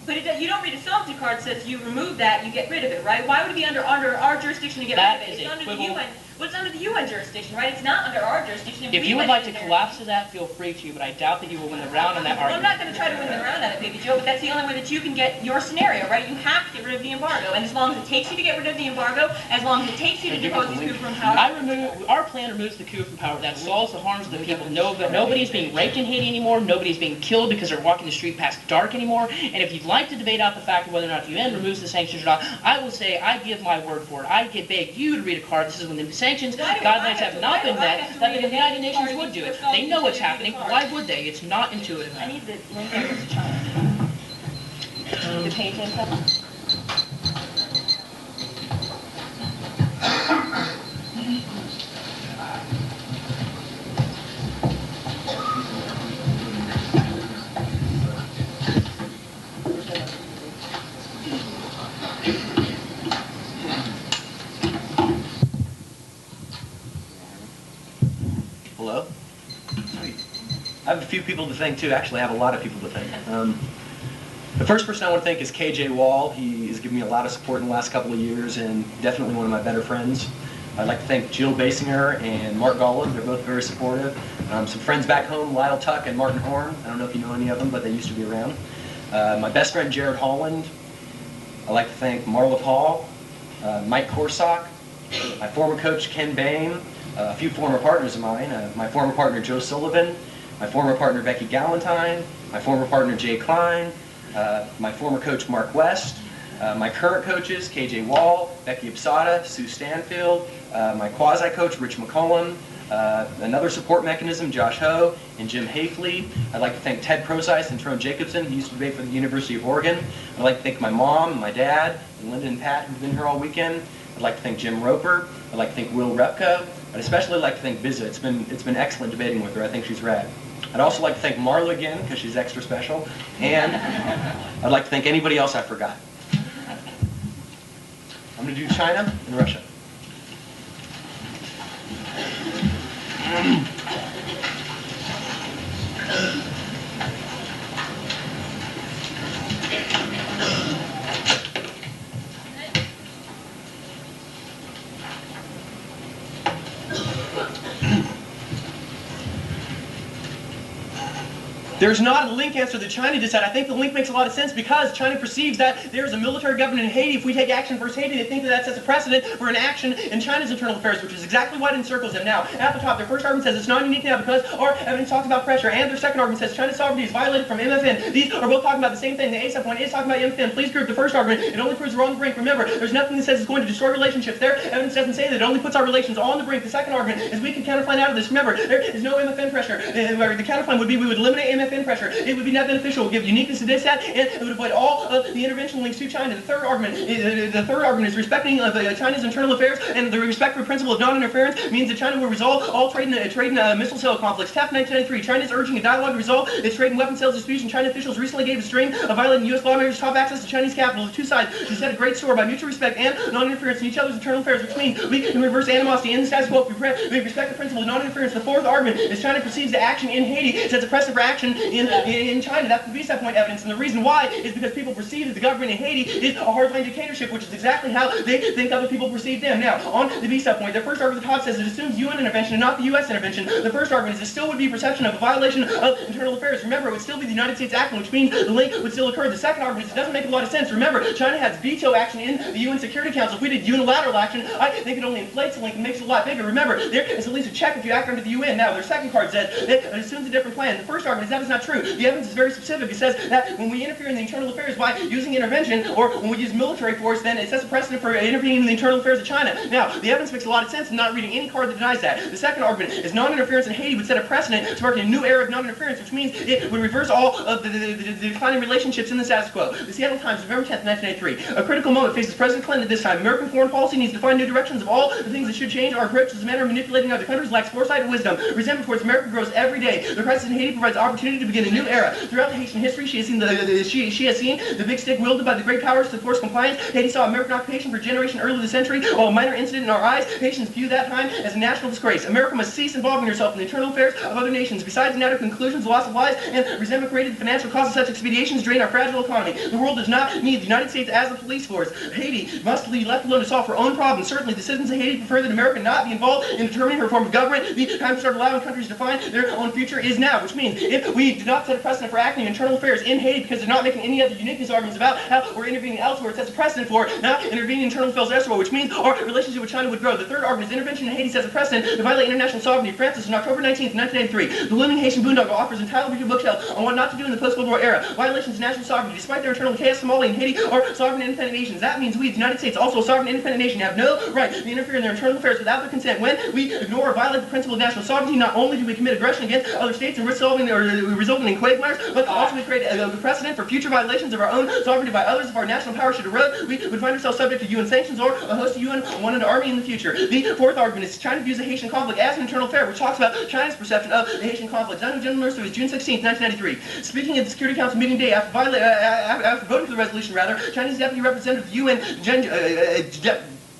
But you don't read a solvency card that says you remove that, you get rid of it, right? Why would it be under our jurisdiction to get That rid of it? is It's under the equivalent- UN. Well, it's under the UN jurisdiction, right? It's not under our jurisdiction. If we you would went like to in there- collapse to that, feel free to, but I doubt that you will win the round on that Well, I'm argument. not going to try to win the round on it, Baby Joe, but that's the only way that you can get your scenario, right? You have to get rid of the embargo, and as long as it takes you to get rid of the embargo, as long as it takes you to depose these people from power. Our plan removes the coup from power. That solves the harms of the people. Nobody's being raped in Haiti anymore. Nobody's being killed because they're walking the street past dark anymore. And if you'd like to debate out the fact of whether or not the UN removes the sanctions or not, I will say I give my word for it. I beg you to read a card. This is when the sanctions guidelines have not been met, that the United Nations would do it. They know what's happening. Why would they? It's not intuitive. I need the link over to China. The page info. Hello? Sweet. I have a few people to thank too. Actually, I have a lot of people to thank. The first person I want to thank is KJ Wall. He has given me a lot of support in the last couple of years and definitely one of my better friends. I'd like to thank Jill Basinger and Mark Golub. They're both very supportive. Some friends back home, Lyle Tuck and Martin Horn. I don't know if you know any of them, but they used to be around. My best friend, Jared Holland. I'd like to thank Marla Paul, Mike Corsock, my former coach, Ken Bain, a few former partners of mine, my former partner, Joe Sullivan, my former partner, Becky Galentine, my former partner, Jay Klein, my former coach, Mark West, my current coaches, KJ Wall, Becky Absada, Sue Stanfield, my quasi-coach, Rich McCollum, another support mechanism, Josh Ho, and Jim Hafley. I'd like to thank Ted Proseis and Tyrone Jacobson, who used to debate for the University of Oregon. I'd like to thank my mom and my dad, and Linda and Pat, who've been here all weekend. I'd like to thank Jim Roper. I'd like to thank Will Repko. I'd especially like to thank Bizza. It's been excellent debating with her. I think she's rad. I'd also like to thank Marla again, because she's extra special. And I'd like to thank anybody else I forgot. I'm going to do China and Russia. There's not a link answer that China just said. I think the link makes a lot of sense because China perceives that there is a military government in Haiti. If we take action versus Haiti, they think that sets a precedent for an action in China's internal affairs, which is exactly what encircles them now. At the top, their first argument says it's not unique now because our evidence talks about pressure, and their second argument says China's sovereignty is violated from MFN. These are both talking about the same thing. The ASAP one is talking about MFN. Please group the first argument. It only proves we're on the brink. Remember, there's nothing that says it's going to destroy relationships. Their evidence doesn't say that. It only puts our relations on the brink. The second argument is we can counterfine out of this. Remember, there is no MFN pressure. The counterfine would be we would eliminate MFN net beneficial. It would be net beneficial. It would give uniqueness to this set, and it would avoid all of the intervention links to China. The third argument is respecting China's internal affairs, and the respect for principle of non-interference means that China will resolve all trade and missile sale conflicts. TAF 1993. China is urging a dialogue to resolve its trade and weapons sales disputes, and China officials recently gave a string of violating U.S. lawmakers' top access to Chinese capital. The two sides should set a great store by mutual respect and non-interference in each other's internal affairs, which means we can reverse animosity in the status quo if we respect the principle of non-interference. The fourth argument is China proceeds to action in Haiti, sets a precedent for action in China. That's the visa point evidence, and the reason why is because people perceive that the government in Haiti is a hardline dictatorship, which is exactly how they think other people perceive them. Now, on the visa point, the first argument at the top says it assumes UN intervention and not the U.S. intervention. The first argument is it still would be perception of a violation of internal affairs. Remember, it would still be the United States acting, which means the link would still occur. The second argument is it doesn't make a lot of sense. Remember, China has veto action in the UN Security Council. If we did unilateral action, I think it only inflates the link and makes it a lot bigger. Remember, there is at least a check if you act under the UN. Now, their second card says it assumes a different plan. The first argument is that is not true. The evidence is very specific. It says that when we interfere in the internal affairs by using intervention, or when we use military force, then it sets a precedent for intervening in the internal affairs of China. Now, the evidence makes a lot of sense. I'm not reading any card that denies that. The second argument is non-interference in Haiti would set a precedent to mark a new era of non-interference, which means it would reverse all of the declining relationships in the status quo. The Seattle Times, November 10th, 1983. A critical moment faces President Clinton at this time. American foreign policy needs to find new directions. Of all the things that should change, our approach as a manner of manipulating other countries lacks foresight and wisdom. Resentment towards America grows every day. The crisis in Haiti provides opportunity to begin a new era. Throughout the Haitian history, she has seen the big stick wielded by the great powers to force compliance. Haiti saw American occupation for a generation early this century. While a minor incident in our eyes, Haitians view that time as a national disgrace. America must cease involving herself in the internal affairs of other nations. Besides the narrow conclusions, loss of lives, and resentment created, the financial costs of such expeditions drain our fragile economy. The world does not need the United States as a police force. Haiti must be left alone to solve her own problems. Certainly, the citizens of Haiti prefer that America not be involved in determining her form of government. The time to start allowing countries to define their own future is now, which means if we do not set a precedent for acting in internal affairs in Haiti because they're not making any other uniqueness arguments about how we're intervening elsewhere, it sets a precedent for not intervening in internal affairs elsewhere, which means our relationship with China would grow. The third argument is intervention in Haiti sets a precedent to violate international sovereignty. Francis, on October 19th, 1983, the looming Haitian boondoggle offers entitled review bookshelf on what not to do in the post-World War era. Violations of national sovereignty. Despite their internal chaos, Somalia and Haiti are sovereign independent nations. That means we, the United States, also a sovereign independent nation, have no right to interfere in their internal affairs without their consent. When we ignore or violate the principle of national sovereignty, not only do we commit aggression against other states and risk resulting in quagmires, but also we create a precedent for future violations of our own sovereignty by others. If our national power should erode, we would find ourselves subject to UN sanctions or a host of UN-wanted army in the future. The fourth argument is China views the Haitian conflict as an internal affair, which talks about China's perception of the Haitian conflict. Done with General Nurse, it was June 16th, 1993. Speaking at the Security Council meeting day after voting for the resolution, Chinese deputy representative of the UN,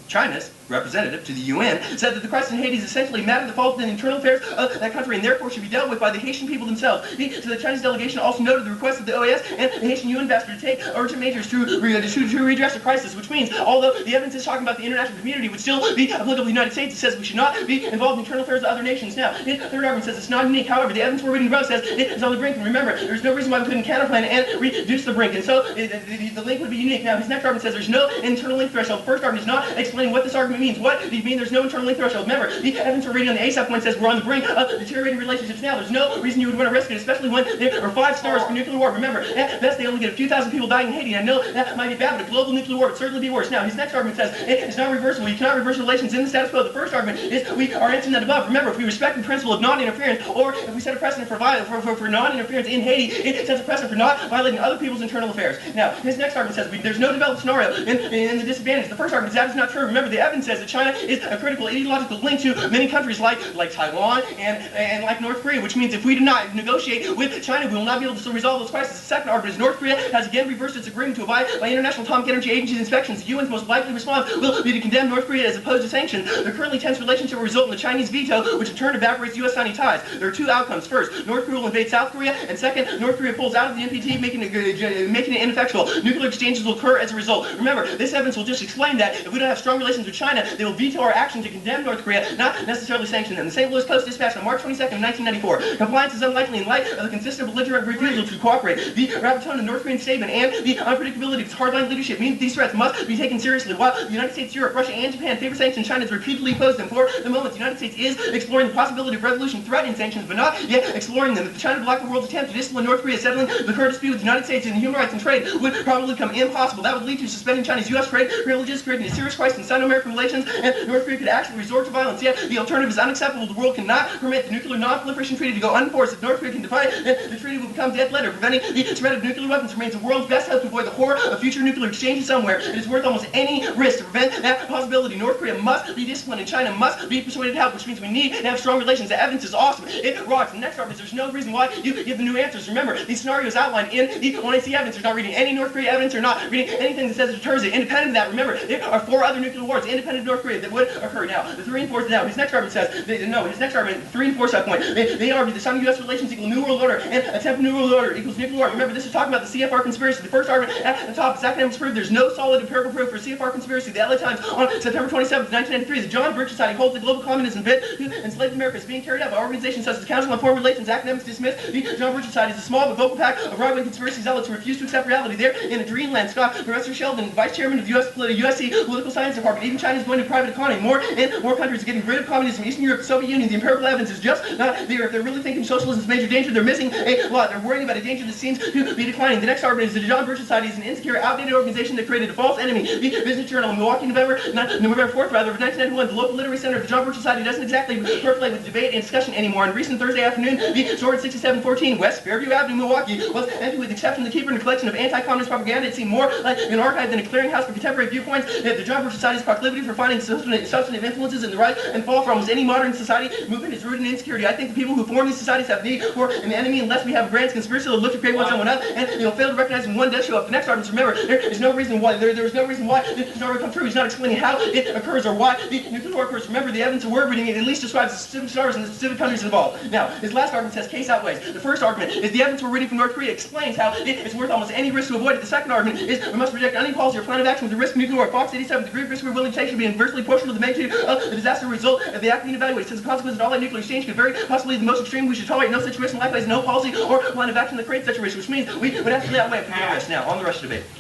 China's representative to the UN, said that the crisis in Haiti is essentially a matter that falls within the internal affairs of that country and therefore should be dealt with by the Haitian people themselves. So the Chinese delegation also noted the request of the OAS and the Haitian UN ambassador to take urgent measures to redress the crisis, which means, although the evidence is talking about the international community, would still be applicable to the United States. It says we should not be involved in internal affairs of other nations. Now, the third argument says it's not unique. However, the evidence we're reading above says it's on the brink, and remember, there's no reason why we couldn't counterplan and reduce the brink, and so the link would be unique. Now, his next argument says there's no internal link threshold. The first argument is not explaining what this argument means. What do you mean there's no internal link threshold? Remember, the evidence we're reading on the ASAP point says we're on the brink of deteriorating relationships now. There's no reason you would want to risk it, especially when there are 5 stars for nuclear war. Remember, at best they only get a few thousand people dying in Haiti. I know that might be bad, but a global nuclear war would certainly be worse. Now, his next argument says it's not reversible. You cannot reverse relations in the status quo. The first argument is we are answering that above. Remember, if we respect the principle of non-interference, or if we set a precedent for non-interference in Haiti, it sets a precedent for not violating other people's internal affairs. Now, his next argument says there's no developed scenario in the disadvantage. The first argument is that is not true. Remember, the evidence says that China is a critical ideological link to many countries like Taiwan and like North Korea, which means if we do not negotiate with China, we will not be able to resolve those crises. The second argument is North Korea has again reversed its agreement to abide by International Atomic Energy Agency's inspections. The UN's most likely response will be to condemn North Korea as opposed to sanctions. The currently tense relationship will result in the Chinese veto, which in turn evaporates U.S. signing ties. There are 2 outcomes. First, North Korea will invade South Korea, and second, North Korea pulls out of the NPT, making it ineffectual. Nuclear exchanges will occur as a result. Remember, this evidence will just explain that if we don't have strong relations with China, they will veto our action to condemn North Korea, not necessarily sanction them. The St. Louis Post dispatched on March 22nd, 1994. Compliance is unlikely in light of the consistent belligerent refusal to cooperate. The rapid tone of the North Korean statement and the unpredictability of its hardline leadership means these threats must be taken seriously. While the United States, Europe, Russia, and Japan favor sanctions, China has repeatedly opposed them. For the moment, the United States is exploring the possibility of resolution threatening sanctions, but not yet exploring them. If the China blocked the world's attempt to discipline North Korea, settling the current dispute with the United States in human rights and trade would probably become impossible. That would lead to suspending China's U.S. trade privileges, creating a serious crisis in Sino-American relations relations, and North Korea could actually resort to violence. Yet the alternative is unacceptable. The world cannot permit the Nuclear Non-Proliferation Treaty to go unenforced. If North Korea can defy it, the treaty will become dead letter. Preventing the spread of nuclear weapons remains the world's best hope to avoid the horror of future nuclear exchanges somewhere. It is worth almost any risk to prevent that possibility. North Korea must be disciplined, and China must be persuaded to help, which means we need to have strong relations. The evidence is awesome. It rocks. The next argument is there's no reason why you give the new answers. Remember, these scenarios outlined in the when I see evidence. There's not reading any North Korea evidence or not reading anything that says it deters it. Independent of that, remember, there are 4 other nuclear wars independent of North Korea that would occur. Now, the 3 and 4 now, his next argument says, his next argument, 3 and 4 subpoint, they argue the China U.S. relations equal New World Order, and attempt New World Order equals nuclear war. Remember, this is talking about the CFR conspiracy. The first argument at the top is academics prove there's no solid empirical proof for CFR conspiracy. The LA Times on September 27, 1993, the John Birch Society holds the global communism bid to enslave America is being carried out by organizations such as the Council on Foreign Relations. Academics dismiss the John Birch Society as a small but vocal pack of right-wing conspiracy zealots who refuse to accept reality. There, in a dreamland, Scott Professor Sheldon, vice chairman of the USC Political Science Department, even China is going to private economy. More and more countries are getting rid of communism. Eastern Europe, the Soviet Union, the empirical evidence is just not there. If they're really thinking socialism is a major danger, they're missing a lot. They're worrying about a danger that seems to be declining. The next argument is that the John Birch Society is an insecure, outdated organization that created a false enemy. The Business Journal, Milwaukee, November 4th, of 1991, the local literary center of the John Birch Society doesn't exactly percolate with debate and discussion anymore. On recent Thursday afternoon, the store at 6714 West Fairview Avenue, Milwaukee, was empty with the exception of the keeper and a collection of anti-communist propaganda. It seemed more like an archive than a clearinghouse for contemporary viewpoints. The John Birch Society's proclivity for finding substantive influences in the rise and fall for almost any modern society movement is rooted in insecurity. I think the people who form these societies have need for an enemy unless we have a grand conspiracy to look to create one someone else, and fail to recognize when one does show up. The next argument, remember, there is no reason why there's no reason why this does not come true. He's not explaining how it occurs or why the nuclear war occurs. Remember, the evidence that we're reading, it at least describes the specific scenarios and the specific countries involved. Now, his last argument says case outweighs. The first argument is the evidence we're reading from North Korea explains how it's worth almost any risk to avoid it. The second argument is we must reject any policy or plan of action with the risk of nuclear war. Fox 87, the degree of risk we're willing to take should be inversely proportional to the magnitude of the disaster result of the act being evaluated. Since the consequence of all that nuclear exchange could very possibly be the most extreme, we should tolerate no such risk and likewise no policy or plan of action that creates such a risk, which means we would have to lay out way from the risk. Now, on the rest of the debate.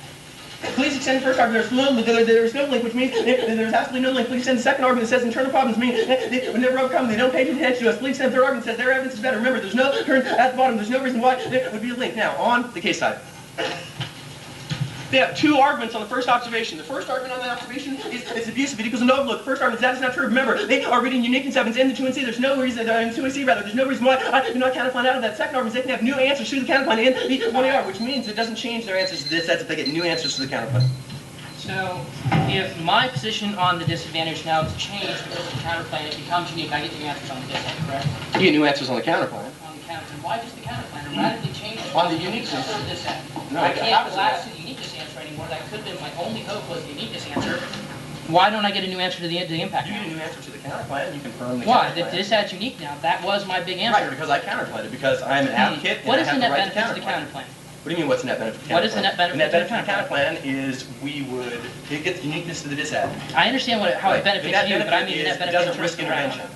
Please extend the first argument. There's no link, which means there's absolutely no link. Please extend the second argument that says internal problems mean they would never overcome. They don't pay attention to us. Please extend the third argument that says their evidence is better. Remember, there's no turn at the bottom. There's no reason why there would be a link. Now, on the case side. They have 2 arguments on the first observation. The first argument on that observation is abusive. It equals an overload. The first argument is that is not true. Remember, they are reading uniqueness evidence in the 2 and C. There's no reason, in 2 and C rather, there's no reason why I do not counterplan out of that. Second argument is they can have new answers to the counterplan in the 1AR, which means it doesn't change their answers to this sets if they get new answers to the counterplan. So, if my position on the disadvantage now is changed because of the counterplan, it becomes unique. I get new answers on the disadvantage, correct? You get new answers on the counterplan. On the counterplan. Why just the counterplan? It radically changes On the uniqueness. of the disadvantage. No, I it can't happens collapse to to the uniqueness answer anymore. That could have been my only hope was the uniqueness answer. Why don't I get a new answer to the impact? You get a new answer to the counterplan. You confirm the Why? counterplan. This ad's unique now. That was my big answer. Right, because I counterplan it. Because I'm an advocate and What I is the have net the right to benefit to the counterplan. counterplan? What do you mean, what's the net benefit to the counterplan? What is the net benefit The net to the benefit to the counterplan is we would get the uniqueness to the disad. I understand how it benefits The net you, but I mean the is net it benefit doesn't to risk the ground. intervention.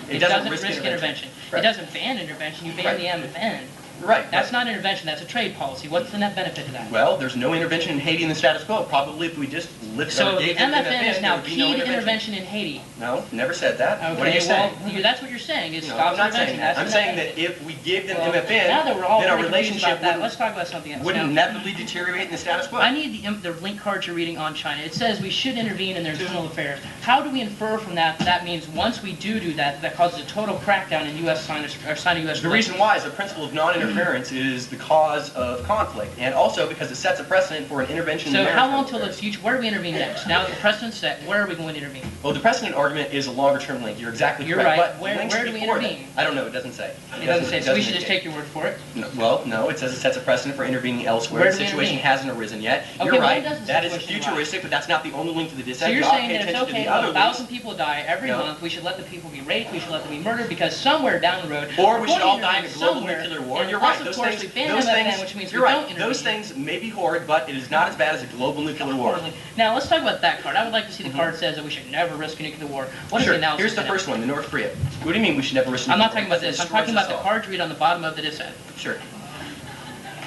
It doesn't risk intervention. Right. It doesn't ban intervention. You ban Right. the MFN. Right. That's not intervention. That's a trade policy. What's the net benefit to that? Well, there's no intervention in Haiti in the status quo. Probably if we just lift So our the gauge at MFN is now there would be no key to intervention in Haiti. No, never said that. Okay, What are you saying? well, that's what you're saying. Is No, stop I'm not intervention. saying that. That's I'm the saying net that if we give them benefit. MFN, Now that we're all then our pretty confused relationship about that, let's talk about something else. wouldn't Now, inevitably deteriorate in the status quo. I need the link cards you're reading on China. It says we should intervene in their internal affairs. How do we infer from that that means once we do that, that causes a total crackdown in U.S. Sino-U.S. The relations? reason why is the principle of non-interference is the cause of conflict, and also because it sets a precedent for an intervention. So in how long maritime till the affairs. future? Where do we intervene next? Now that the precedent's set, where are we going to intervene? Well, the precedent argument is a longer-term link. You're exactly You're correct. right. But the Where links do we before that- intervene? I don't know. It doesn't say. It doesn't say, so we should just indicate. take your word for it. No, well, no, it says it sets a precedent for intervening elsewhere. Where The do we situation intervene? hasn't arisen yet. Okay, You're when right. does the That is situation futuristic, but that's not the only link to the So dissent. you're You ought to saying pay that it's attention to okay the to let other 1,000 links. people die every No. month, we should let the people be raped, we should let them be murdered, because somewhere down the road, Or we should we're all going to die in a intervene global somewhere, nuclear war. and You're plus, right. of Those course, things, we ban those MFN, things, which means you're we right. don't intervene. Those things may be horrid, but it is not as bad as a global nuclear war. Now, let's talk about that card. I would like to see the card says that we should never risk a nuclear war. What is Sure. the analysis? Here's the of that? first one, the North Korea. What do you mean we should never risk? I'm not nuclear talking about war? this. I'm Destroys talking about us the all. cards you read on the bottom of the dissent. Sure.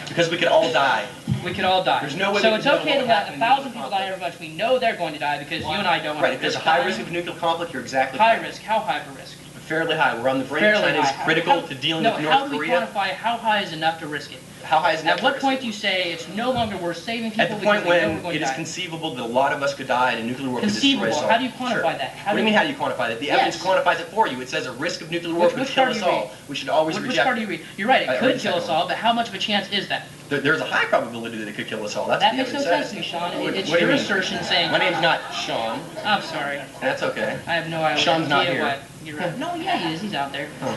Because we could all die. We could all die. There's no way so we it's can know okay what to let happened in 1,000 nuclear people die every month. We know they're going to die because you and I don't want Right. to If there's a risk high dying. risk of nuclear conflict, you're exactly High correct. risk. How high of a risk? Fairly high. We're on the brink. Fairly China is high. critical to dealing no, with how North do we Korea. quantify how high is enough to risk it? How high is the At net what risk? point do you say it's no longer worth saving people At the because point we know we're when going it to is die? conceivable that a lot of us could die and a nuclear war could destroy Conceivable. us all. How do you quantify that? What do you mean, how do you quantify that? The evidence Yes. quantifies it for you. It says a risk of nuclear war could Which kill part us do you all. read? We should always Which reject part do you read? You're right, I it read could the kill second us one. all, but how much of a chance is that? There's a high probability that it could kill us all. That's That what makes the no evidence sense to says. me, Sean. It's What do you your mean? assertion saying... My name's not Sean. I'm sorry. That's okay. I have no idea. Sean's not here. What you're right. No, yeah, he is. He's out there. Oh.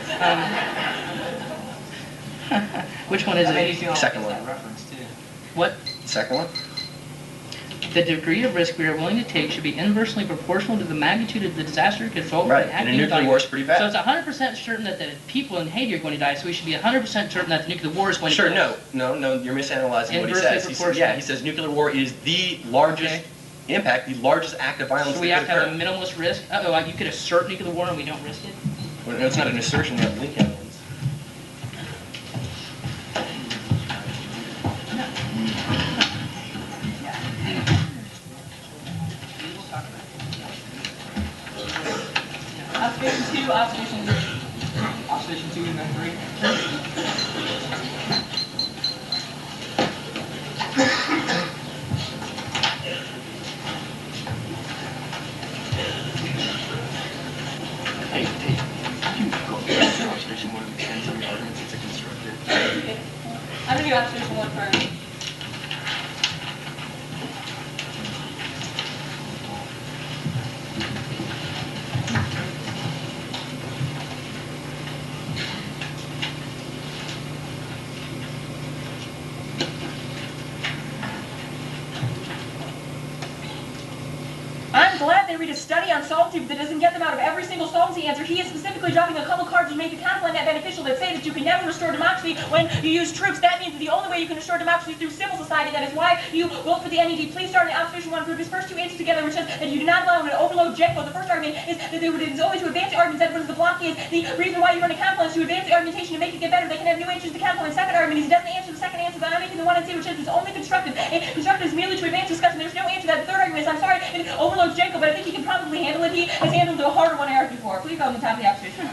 Which one is it? Second one. What? Second one? The degree of risk we are willing to take should be inversely proportional to the magnitude of the disaster control. Right, and a nuclear war is pretty bad. So it's 100% certain that the people in Haiti are going to die, so we should be 100% certain that the nuclear war is going to Sure, kill us. no, you're misanalyzing what he Inversely says. proportional. He says nuclear war is the largest impact, the largest act of violence So we that have could to have a occur. minimalist risk? Uh-oh, you could assert nuclear war and we don't risk it? Well, no, it's not an assertion, we have link evidence. Observation 2, observation 3. Observation 2 and then 3. Observation 1 of the 10 summary arguments, it's a constructive. Okay. I'm gonna do observation 1 first. I'm glad they read a study on solvency, but that doesn't get them out of every single solvency answer. He is specifically dropping a couple cards to make the counterplan net beneficial that say that you can never restore democracy when you use troops. That means that the only way you can restore democracy is through civil society. That is why you vote for the NED. Please start in observation 1 group his first 2 answers together, which says that you do not allow him to overload Genco. The first argument is that it is only to advance the arguments that what is the block is. The reason why you run a counterplan is to advance the argumentation to make it get better. They can have new answers to counterplan. Second argument is he doesn't answer the second answer that I'm making the 1 and 2, which says it's only constructive. And constructive is merely to advance discussion. There's no answer to that. The third argument is, I'm sorry, it overloads Genco, but I think he can probably handle it. He has handled the harder one I argued before. Please go on the top of the observation.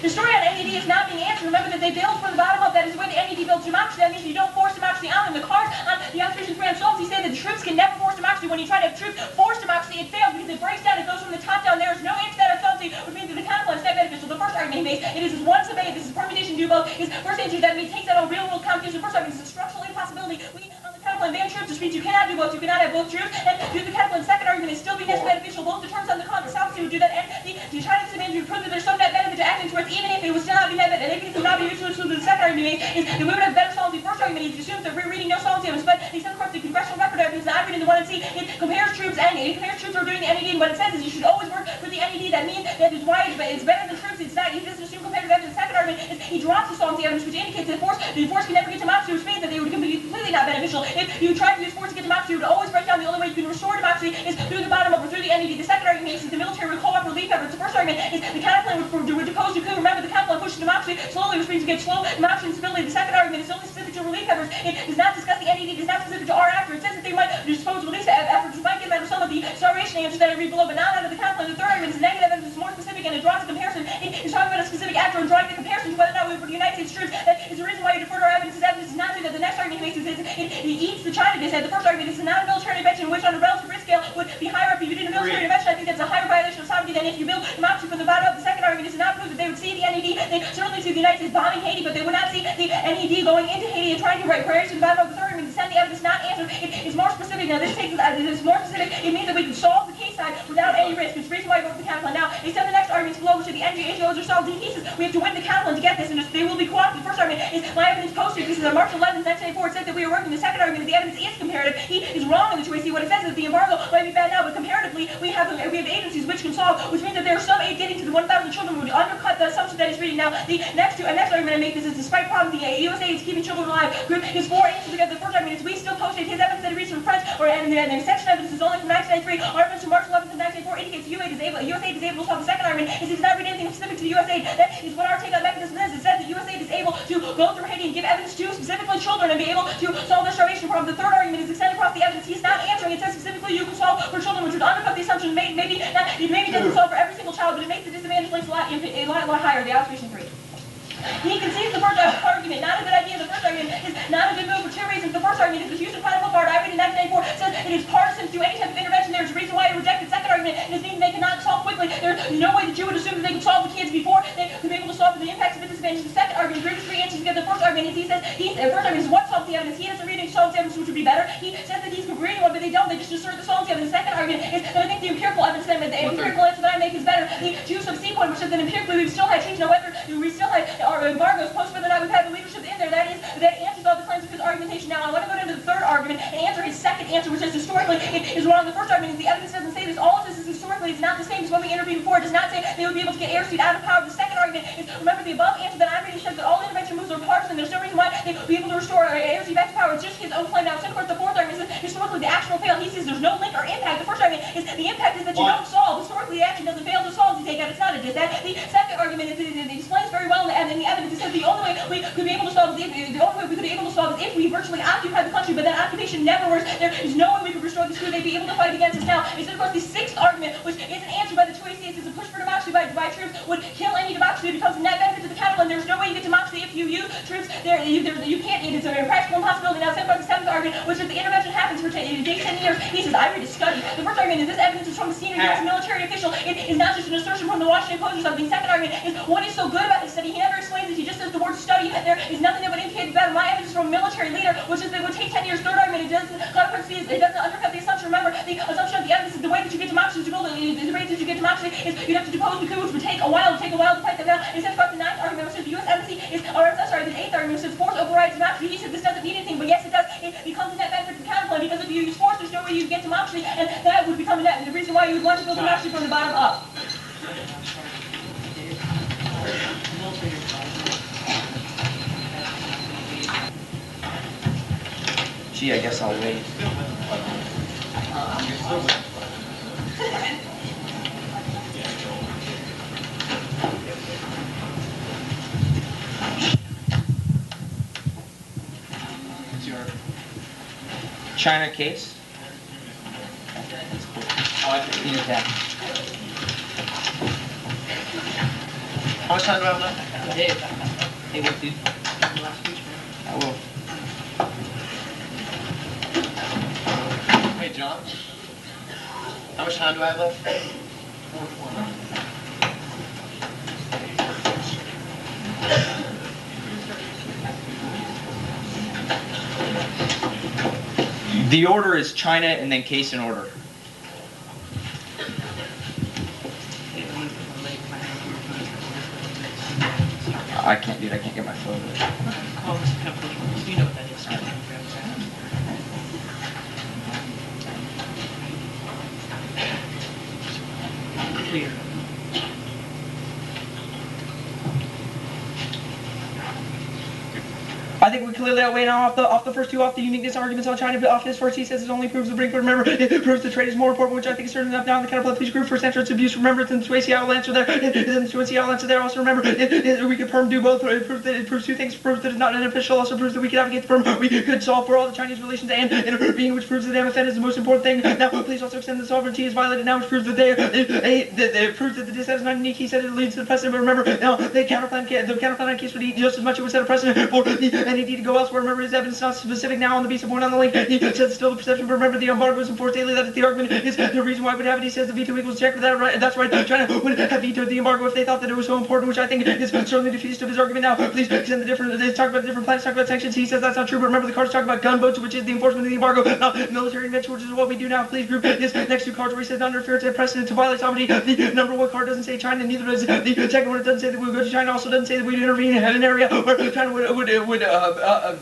The story on NED is not being answered. Remember that they build from the bottom up. That is the way the NED builds democracy. That means you don't force democracy on them. The cards on the observation 3 on solvency say that the troops can never force democracy. When you try to have troops force democracy, it fails because it breaks down. It goes from the top down. There is no answer to that on solvency, which means that the counterplan is net beneficial. The first argument he makes, it is one sub A. This is permutation do both. His first answer that means takes out all real world computation. The first argument is a structural impossibility. We on the counterplan ban troops, which means you cannot do both. You cannot have both troops. And do the counterplan second argument is still be net beneficial. Both the terms on the solvency would do that. And the Chinese advantage would prove that there's some net benefit to acting towards even if it was still not be net benefit. And if it would not be useful to the second argument is that we would have better solvency. First argument is assumes that we're reading no solvency evidence, but he said of course the congressional record evidence that I read in the 1 and C, it compares troops and it compares troops who are doing the NED, and what it says is you should always work for the NED. That means that is why it's better than troops. It's not, he doesn't assume comparative evidence. The second argument is he drops the solvency evidence, which indicates that the force can never get democracy, which means that they would be completely not beneficial. If you try to use force to get democracy, you would always break down. The only way you can restore democracy is through the bottom up or through the NED. The second argument is that the military would call up relief efforts. The first argument is the counterplan would depose you. Remember the counterplan pushes democracy slowly, which means you get slow democracy and stability. The second argument is only specific to relief efforts. It does not discuss the NED. It is not specific to R after. It says that they might dispose relief efforts, which might get out of some of the starvation answers that I read below, but not out of the counterplan. The third argument is negative evidence is more specific and it draws a comparison. It is talking about a specific actor and drawing the comparison to whether or not we were the United States troops. That is the reason why you defer to our evidence. His evidence is not true. That the next argument he makes is it eats the China dish. The first argument is not a military intervention, which on a relative risk scale would be higher if you did a military intervention. I think that's a higher violation of sovereignty than if you build democracy from the bottom up. The second argument is not prove that they would see the NED. They certainly see the United States bombing Haiti, but they would not see the NED going into Haiti and trying to write prayers to the bottom of the third argument to send the evidence not answered. It is more specific. Now this takes it is more specific. It means that we can solve the case side without any risk. It's the reason why I vote for the counterplan. Now, except the next arguments below, which are the NGHOs or solved in cases, we have to win the counterplan to get this, and they will be cooperative. The first argument is my evidence posted. This is on March 11th, 1994. It said that we are working. The second argument is the evidence is comparative. He is wrong in the choice. See what it says is that the embargo might be bad now, but comparatively, we have agencies which can solve, which means that there are some aid getting to the 1,000 children would undercut the assumption that he's reading. Now, the next argument I make is despite problems, the USA is keeping children alive. Group his 4 answers together. The first argument is we still posted his evidence that he reads from French, and the exception evidence is only from 1993. Our evidence from March 11th of 1994 indicates USA is able to solve. The second argument is he does not read anything specific to the USA. That is what our take-up mechanism is. It says that USA is able to go through Haiti and give evidence to specifically children and be able to solve the starvation problem. The third argument is extended across the evidence. He's not answering. It says specifically you can solve for children, which would undercut the assumption. Maybe doesn't solve for every single child, but it makes the disadvantage links a lot higher. The observation 3. He concedes the first argument. Not a good idea. The first argument is not a good move for two reasons. The first argument is the Houston Final Board, I read in 1994, says it is partisan to any type of intervention. There's a reason why he rejected. Second argument is means they cannot solve quickly. There's no way that you would assume that they could solve the kids before they could be able to solve the impacts of the disadvantage. The second argument, Bruce's three answers to give the first argument is he says, the first argument is what solves the evidence. He doesn't read any solves the evidence, which would be better. He says that he's reading one, but they don't. They just assert the solves the evidence. The second argument is that I think the empirical evidence, the empirical answer that I make is better. The two subsequent, which is that empirically we've still had change, no whether we still had our embargoes post whether or not we've had the leadership in there. That answers all the claims of his argumentation. Now I want to go into the third argument and answer his second answer, which is historically it is wrong. The first argument is the evidence doesn't say this. All of this is historically it's not the same as when we interviewed before. It does not say they would be able to get airspeed out of power. The second argument is remember the above answer that I'm reading says that all intervention moves are partisan. There's no reason why they would be able to restore airspeed back to power. It's just his own claim. Now, of course, the fourth argument is that historically the action will fail. He says there's no link or impact. The first argument is the impact is that you don't solve. Historically, the action doesn't fail to solve. You take out it's not a disadvantage. The second argument is it explains very well in the evidence. It says the only way we could be able to solve is if we virtually occupy the country, but that occupation never works. There is no way we could restore this country. They'd be able to fight against us now. It says, of course, the sixth argument, which isn't answered by the two ACs, is a push for democracy by troops would kill any democracy. It becomes a net benefit to the capital, and there's no way you get democracy if you use troops. You can't. It's a practical impossibility. Now, the seventh argument, which is the intervention happens for 10 years. He says, I read a study. The first argument is this evidence is from a senior U.S. military official. It is not just an assertion from the Washington Post or something. The second argument is what is so good about this study. He never explains it. He just says the word study. There is nothing that would indicate that my evidence is from a military leader, which is that it would take 10 years. Third argument, it doesn't undercut the assumption. Remember, the assumption of the evidence is the way that you get democracy is to build it. The way that you get democracy is you have to depose the coup, which would take a while to fight them down. And since the ninth argument, which says the U.S. embassy is, the eighth argument, which says force overrides democracy. He said this doesn't mean anything, but yes, it does. It becomes a net benefit to the counterclaim because if you use force, there's no way you get democracy, and that would become a net. The reason why you would want to build democracy from the bottom up. Gee, I guess I'll wait. China case. How much time do I have left? Dave, hey, what, dude? Last speech, I will. Hey, John. How much time do I have left? The order is China and then case in order. I can't, dude. I can't get my phone. You know what that is. Clear. I think we clearly outweigh now off the first two, off the uniqueness arguments on China, but off this first he says it only proves the brink. But remember, it proves the trade is more important, which I think is certain enough now in the counterplot police group. First answer it's abuse. Remember, it's in the Swayze I'll answer there. In the Swayze I'll answer there. Also remember, we could perm do both. It proves two things. Proves that it's not unofficial. Also proves that we could advocate the perm. We could solve for all the Chinese relations and intervene, which proves that MFN is the most important thing. Now, please also extend the sovereignty is violated now, which proves that it proves that the dissent is not unique. He said it leads to the precedent. But remember, now the counterplan case would eat just as much. It would set a precedent for the NED to go elsewhere. Remember, his evidence is not specific now on the visa point on the link. He says it's still the perception, but remember the embargo is enforced daily. That is the argument. Is the reason why we would have it. He says the veto equals check. That's right. China would have vetoed the embargo if they thought that it was so important, which I think is certainly the feast of his argument. Now, please extend the different. They talk about the different planets, talk about sanctions. He says that's not true, but remember the cards talk about gunboats, which is the enforcement of the embargo, not military intervention, which is what we do now. Please group this next two cards where he says non-interference and precedent to violate sovereignty. The number one card doesn't say China, neither does the second one. It doesn't say that we would go to China. Also doesn't say that we would intervene in an area where China would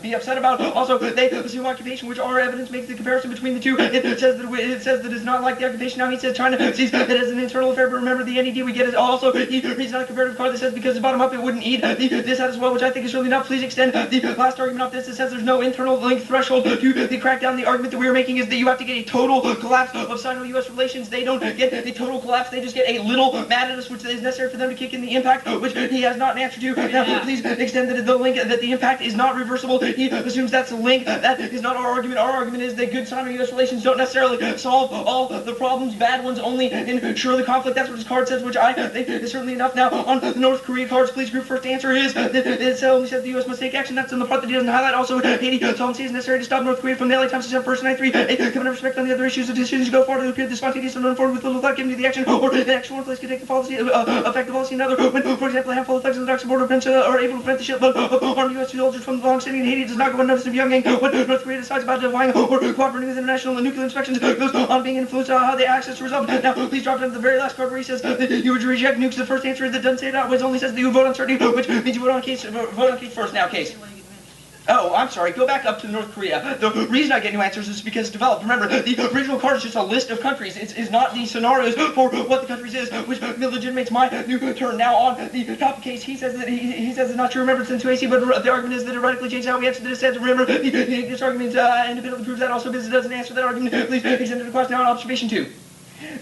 be upset about. Also, they assume occupation, which our evidence makes the comparison between the two. It says that it's not like the occupation. Now he says China sees it as an internal affair, but remember the NED we get is also he's not a comparative card that says because it's bottom up it wouldn't eat this out as well, which I think is really enough. Please extend the last argument off this. It says there's no internal link threshold to the crackdown. The argument that we are making is that you have to get a total collapse of Sino-U.S. relations. They don't get a total collapse. They just get a little madness, which is necessary for them to kick in the impact, which he has not an answer to. Now, please extend the link that the impact is not reversible. irreversible. He assumes that's a link. That is not our argument. Our argument is that good Sino-U.S. relations don't necessarily solve all the problems, bad ones only ensure the conflict. That's what his card says, which I think is certainly enough. Now, on the North Korea cards, please group first answer is, it only says the U.S. must take action. That's in the part that he doesn't highlight. Also, Haiti, solemnity is necessary to stop North Korea from the LA Times December 1st, 93. Given respect on the other issues, the decisions go forward to appear the spontaneous and unformed with little thought given to the action, or the action one place can take the policy, affect the policy another. When, for example, a handful of thugs on the docks border are able to prevent the shipload of armed U.S. soldiers from the long city in Haiti, does not go unnoticed of Pyongyang. When North Korea decides about defying or cooperating with international nuclear inspections, goes on being influenced on how they access to resolve. Now, please drop down to the very last card where he says that you would reject nukes. The first answer that doesn't say that, which only says that you vote on certainty, which means you vote on case first. Now, case. Oh, I'm sorry. Go back up to North Korea. The reason I get new answers is because it's developed. Remember, the original card is just a list of countries. It's not the scenarios for what the countries is, which legitimates my new turn. Now on the top case, he says that he says it's not true. Remember, it's in 2AC, but the argument is that it radically changed how we answer this. Remember, this argument independently proves that. Also, because it doesn't answer that argument, please extend it across now on observation 2.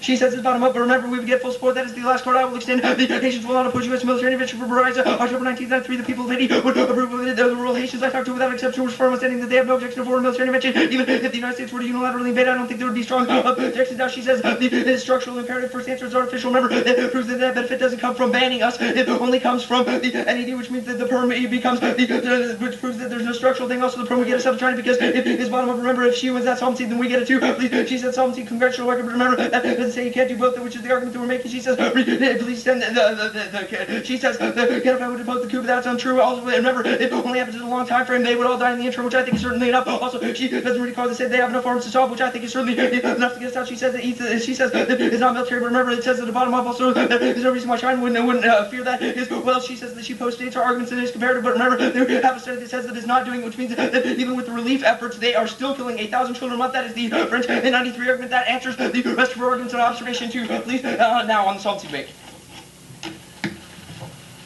She says it's bottom up, but remember, we would get full support. That is the last card I will extend. The Haitians will not oppose U.S. military intervention for Verizon. October 1993, the people of Haiti would approve of it. The rural Haitians I talked to without exception was firm on stating that they have no objection to foreign military intervention. Even if the United States were to unilaterally invade, I don't think there would be strong objections. Now she says the structural imperative first answer is artificial. Remember, it proves that that benefit doesn't come from banning us. It only comes from the NED, which means that the perm becomes which proves that there's no structural thing. Also, the perm would get us up trying because it is bottom up. Remember, if she wins that solvency, then we get it too. Please, she said solvency, congressional record, but remember, that doesn't say you can't do both, which is the argument that we're making. She says, please send she says, the Canada would oppose the coup, but that's untrue. Also, remember, it only happens in a long time frame. They would all die in the interim, which I think is certainly enough. Also, she doesn't really call this, say they have enough arms to solve, which I think is certainly enough to get us out. She says that it's not military, but remember, it says at the bottom up also, there's no reason why China wouldn't fear that. Well, she says that she postdates her arguments and is comparative, but remember, they have a study that says that it's not doing it, which means that even with the relief efforts, they are still killing 8,000 children a month. That is the French in 93 argument. That answers the rest of her arguments on observation 2. Please, now on the solvency debate.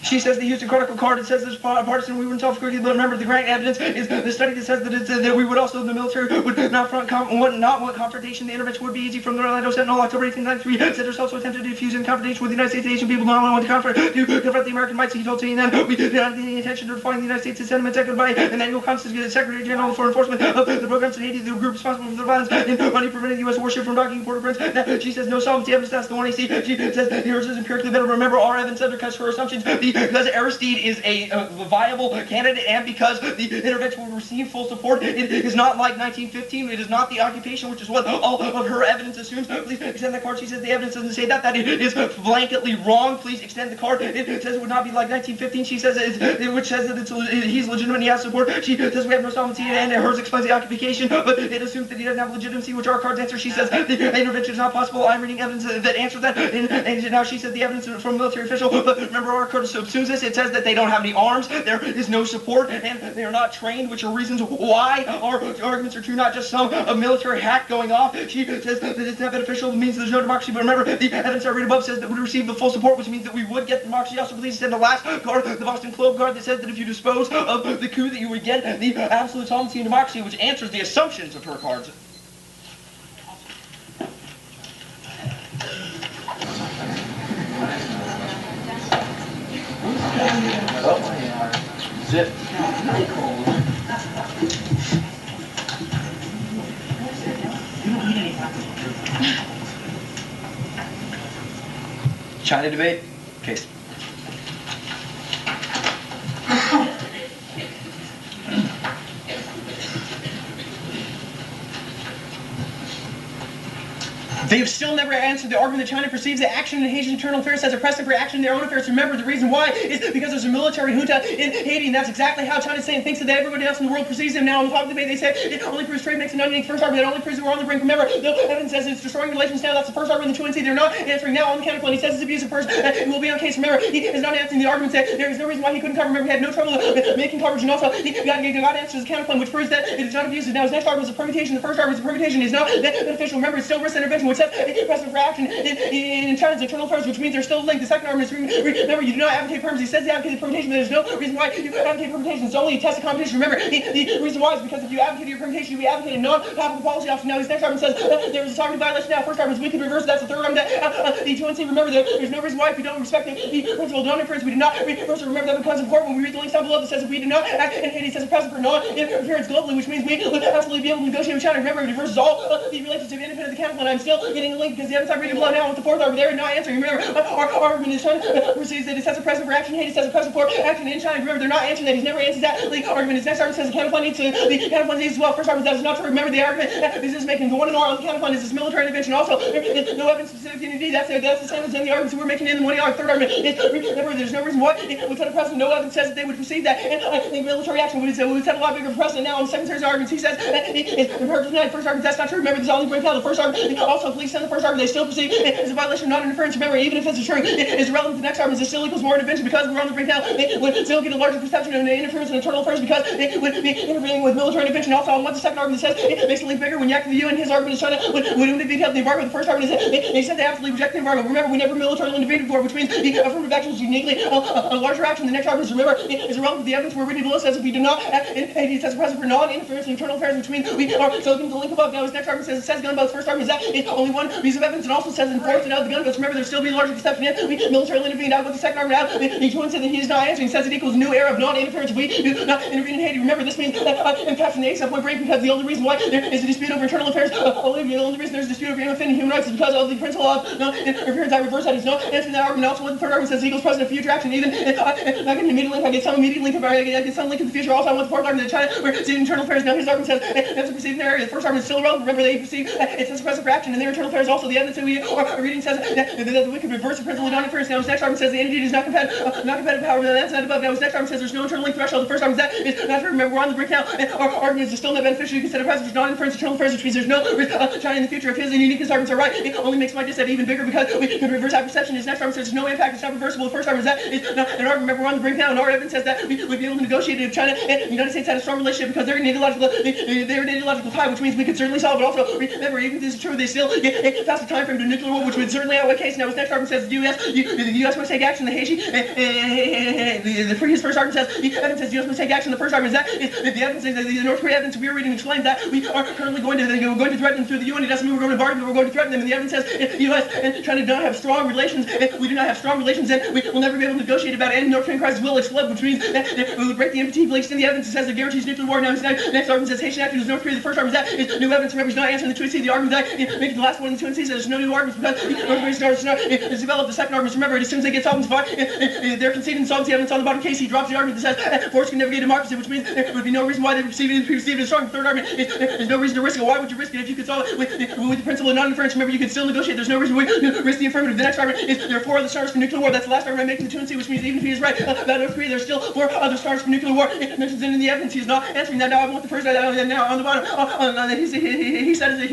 She says the Houston Chronicle card, it says there's partisan, we wouldn't solve quickly, but remember the grant evidence is the study that says that we would also, the military would not want confrontation. The intervention would be easy. From the Orlando Sentinel, October 1893, said there's also attempted to defuse in confrontation with the United States. The Asian people don't want to confront the American might. So he told CNN, we did not have any intention of defying the United States' sentiments echoed by Emmanuel Constance, Secretary General for Enforcement of the programs in Haiti, the group responsible for the violence and money preventing the U.S. warship from docking Port-au-Prince. Now, she says no solvency evidence, that's the one AC. She says yours is empirically better. Remember, our evidence undercuts her assumptions because Aristide is a viable candidate, and because the intervention will receive full support. It is not like 1915. It is not the occupation, which is what all of her evidence assumes. Please extend the card. She says the evidence doesn't say that. That is blanketly wrong. Please extend the card. It says it would not be like 1915. She says which says that he's legitimate and he has support. She says we have no solvency, and hers explains the occupation, but it assumes that he doesn't have legitimacy, which our cards answer. She says the intervention is not possible. I'm reading evidence that answers that, and now she says the evidence from a military official, but remember our card assumes this. It says that they don't have any arms, there is no support, and they are not trained, which are reasons why our arguments are true, not just some military hack going off. She says that it's not beneficial, it means there's no democracy, but remember, the evidence I read above says that we receive the full support, which means that we would get democracy. Also, please send the last card, the Boston Globe card, that says that if you dispose of the coup, that you would get the absolute solvency and democracy, which answers the assumptions of her cards. Zip. China debate? Case. They have still never answered the argument that China perceives that action in Haitian internal affairs as a precedent for action in their own affairs. Remember, the reason why is because there's a military junta in Haiti, and that's exactly how China's saying thinks that everybody else in the world perceives them. Now, in the public debate, they say it only proves trade makes an onion. First argument, that only proves that we're on the brink. Remember, the evidence says it's destroying relations now. That's the first argument. The truancy, they're not answering now on the counterpoint. He says it's abusive person, and will be on case. Remember, he is not answering the argument that there is no reason why he couldn't cover. Remember, he had no trouble making coverage, and also he got answers his counterpoint, which proves that it is not abusive. Now, his next argument was a permutation. The first argument was a permutation is not beneficial. Remember, it's still risk intervention, which says precedent for action in China's internal affairs, which means they're still linked. The second argument is, remember, you do not advocate permanency. He says he advocated permutation, but there's no reason why you advocate permutation. It's only a test of competition. Remember, the reason why is because if you advocate your permutation, you advocate a non-topical policy option. Now his next argument says there was a targeted violation. Now first argument is we could reverse. That's the third argument. The remember, there's no reason why if we don't respect the principle of non-interference, we do not reverse. Remember that becomes important when we read the links down below that says if we do not act in Haiti says a precedent for non-interference globally, which means we would absolutely be able to negotiate with China. Remember, it reverses all the relationship independent of the counterplan. I'm still getting a link because the evidence I'm reading below now with the fourth argument there and not answering. Remember, our argument is China proceeds that it sets a precedent for action. Haiti says a precedent for action in China. Remember, they're not answering that. He's never answered that link argument. His next argument says the counterplan needs to the counterplan needs as well. First argument that is not true. Remember, the argument this is making the one and all of the counterplan is this military intervention. Also, no evidence specific to unity. That's the same as in the arguments we're making in the one third argument. Remember, there's no reason why it would set a precedent. No evidence says that they would perceive that. And I think military action would set a lot bigger precedent. Now, on the second series of arguments, he says the first argument that's not true. Remember, there's only breakdown. The first argument also police send the first argument. They still perceive it as a violation of non-interference. Remember, even if it's true, it's irrelevant to the next argument. It still equals more intervention because we're on the breakdown. They would still get a larger perception of interference in internal affairs because they would be intervening with military intervention. Also, on what the second argument says, it makes the link bigger when you act with the UN. His argument is China would be held the embargo. The first argument is that they said they absolutely reject the embargo. Remember, we never militarily intervened before, which means the affirmative action is uniquely a larger action. The next argument is remember is irrelevant. The evidence we're reading below says if we do not act in Haiti, says present for non-interference in internal affairs, which means we are so looking to the link above. Now, his next argument says it says gun boats. First argument is that it's only one piece of evidence, and also says in fourth and out of the gun boats. Remember, there's still be a larger perception if we militarily intervened. Out with the second argument out. Each one said that he is not answering. Says it equals a new era of non-interference if we do not intervene in Haiti. Remember, this means that impacting the ASAP point break because the only reason why there is a dispute over internal affairs, the only reason there's a dispute over offending human rights is because of the principle of non-interference. I reverse that. It's not answering that argument. Also, what the third argument says equals present future action. Even if I get an immediate link, I get some immediate link. I get some link in the future. Also, I want the fourth argument that China where it's internal affairs. Now, his argument says that's a perceived area. The first argument is still irrelevant. Remember, they perceive it says present for action in their internal affairs. Also, the evidence that we are reading says that we could reverse the principle of non-interference. Now, his next argument says the entity is not competitive. However, that's not above. Now, his next argument says there's no internal link threshold. The first argument is that is not true. Remember, we're on the breakdown. Our argument is still not beneficial. You consider present for non-interference internal affairs, which means there's no risk of China in the future. If his and unique arguments are right, it only makes my dissent even bigger because we could reverse that perception. His next argument says there's no impact. It's not reversible. The first argument is that an argument. Remember, we're on the breakdown. And our evidence says that we would be able to negotiate if China and the United States had a strong relationship because they're an ideological tie, which means we could certainly solve it. Also, remember, even if this is true, they still get past the time frame to nuclear war, which would certainly outweigh case. Now, his next argument says the U.S. must take action. The Haiti, his first argument says the evidence says the U.S. must take action. The first argument is that the evidence, the North Korea evidence we are reading explains that we are currently going to threaten them through the UN. It doesn't mean we're going to bargain, but we're going to threaten them. And the evidence says if the U.S. and China don't have strong relations, if we do not have strong relations, then we will never be able to negotiate about it. And the North Korean crisis will explode, which means that we would break the NPT links in the evidence. It says it guarantees nuclear war. Now, his next argument says Haitian action is North Korea. The first argument is new evidence. Remember, he's not answering the 2C. The argument that making the last one in the 2C says there's no new arguments because North Korea is developed. The second argument, remember, as soon as they get solvency, they're conceding solvency evidence on the bottom case. He drops the argument that says force can never get democracy, which means there would be no reason why they would perceive it as strong. The third argument is there's no reason to risk it. Why would you risk it if you could solve it with the principle of non-interference? Remember, you can still negotiate. There's no reason to risk the affirmative. The next argument is there are 4 other stars for nuclear war. That's the last argument making the 2C, which means even if he is right about North Korea, there's still 4 other stars for nuclear war. It mentions it in the evidence. He's not answering that. Now I want the first now on the bottom. He says he